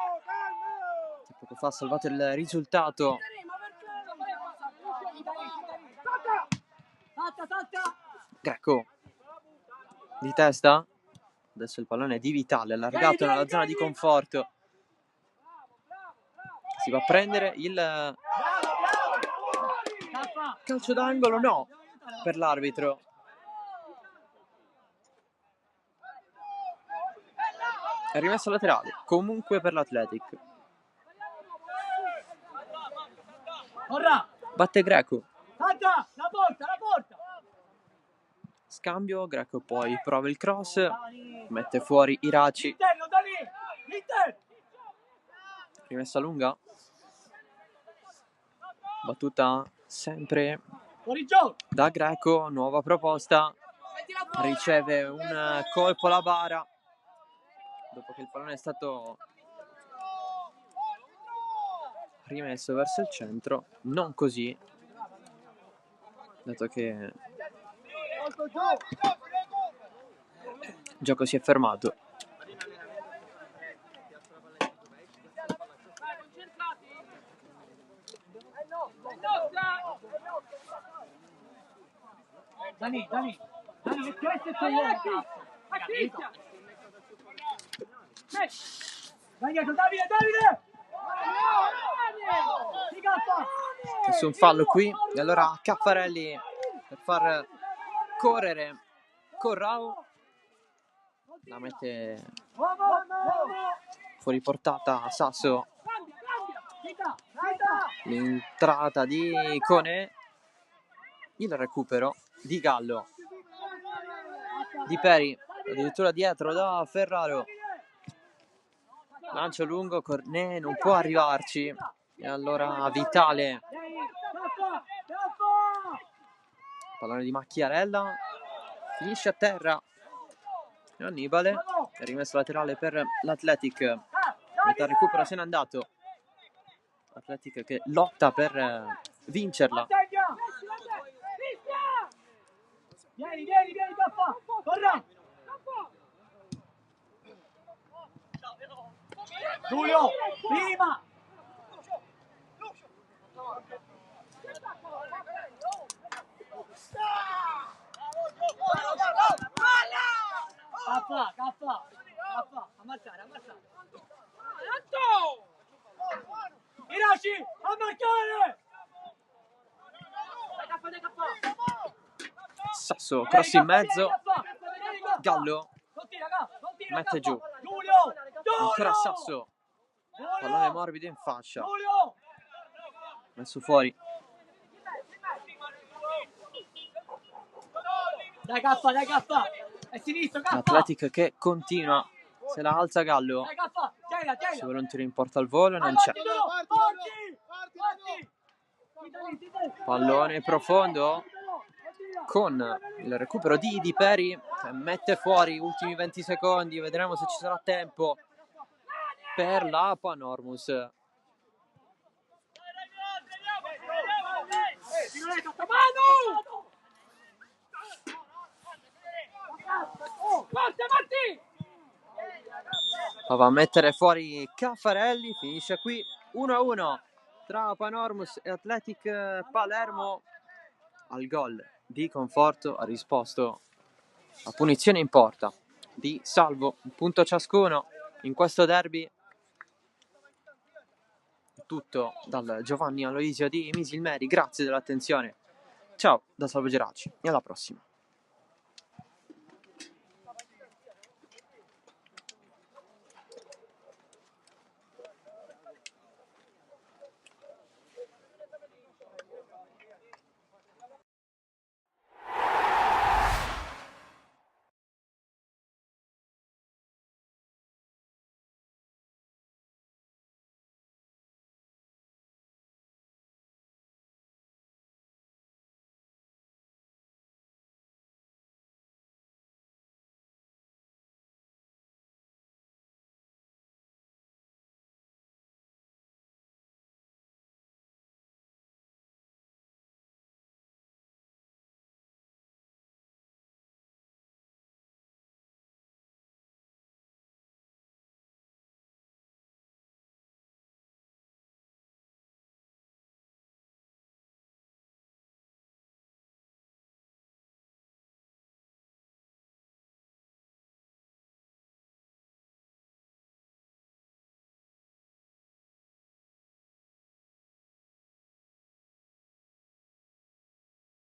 che poco fa ha salvato il risultato. Salta! Greco di testa, adesso il pallone è di Vitale, allargato nella zona di Conforto. Si va a prendere il calcio d'angolo, no, per l'arbitro. È rimesso laterale, comunque per l'Athletic. Ora! Batte Greco. Salta! La porta! Scambio, Greco poi prova il cross, mette fuori Iraci. Interno, da lì! L'interno! Rimessa lunga. Battuta sempre Fuori gioco! da Greco, nuova proposta. Riceve un colpo alla bara dopo che il pallone è stato rimesso verso il centro. Non così, dato che il gioco si è fermato. Dani, questo è il tuo uomo! Vai dietro, Davide! Si Caffa! Nessun fallo qui, e allora Caffarelli per far correre Corrao la mette fuori portata Sasso. L'entrata di Cone, il recupero di Gallo, di Peri, addirittura dietro da Ferraro. Lancio lungo, Cornet non può arrivarci, e allora Vitale. Pallone di Macchiarella, finisce a terra. E Annibale è rimesso laterale per l'Athletic. Metà recupero se n'è andato. L'Athletic che lotta per vincerla. Vieni, Caffa! Corra! Giulio, prima! Caffa! Ammazzare! Iraci, a marcare! Sasso, cross in mezzo. Gallo mette giù. Ancora Sasso. Pallone morbido in fascia. Messo fuori. Dai Caffa! È sinistro, Caffa! L'Athletic che continua. Se la alza Gallo. Dai Caffa! si vuole un tiro in porta al volo, non c'è. Pallone profondo con il recupero di Peri, che mette fuori ultimi 20 secondi, vedremo se ci sarà tempo per la Panormus. Va a mettere fuori Caffarelli, finisce qui 1-1 tra Panormus e Athletic Palermo. Al gol di Conforto ha risposto a punizione in porta di Salvo, un punto ciascuno in questo derby. Tutto dal Giovanni Aloisio di Misilmeri, grazie dell'attenzione, ciao da Salvo Geraci e alla prossima.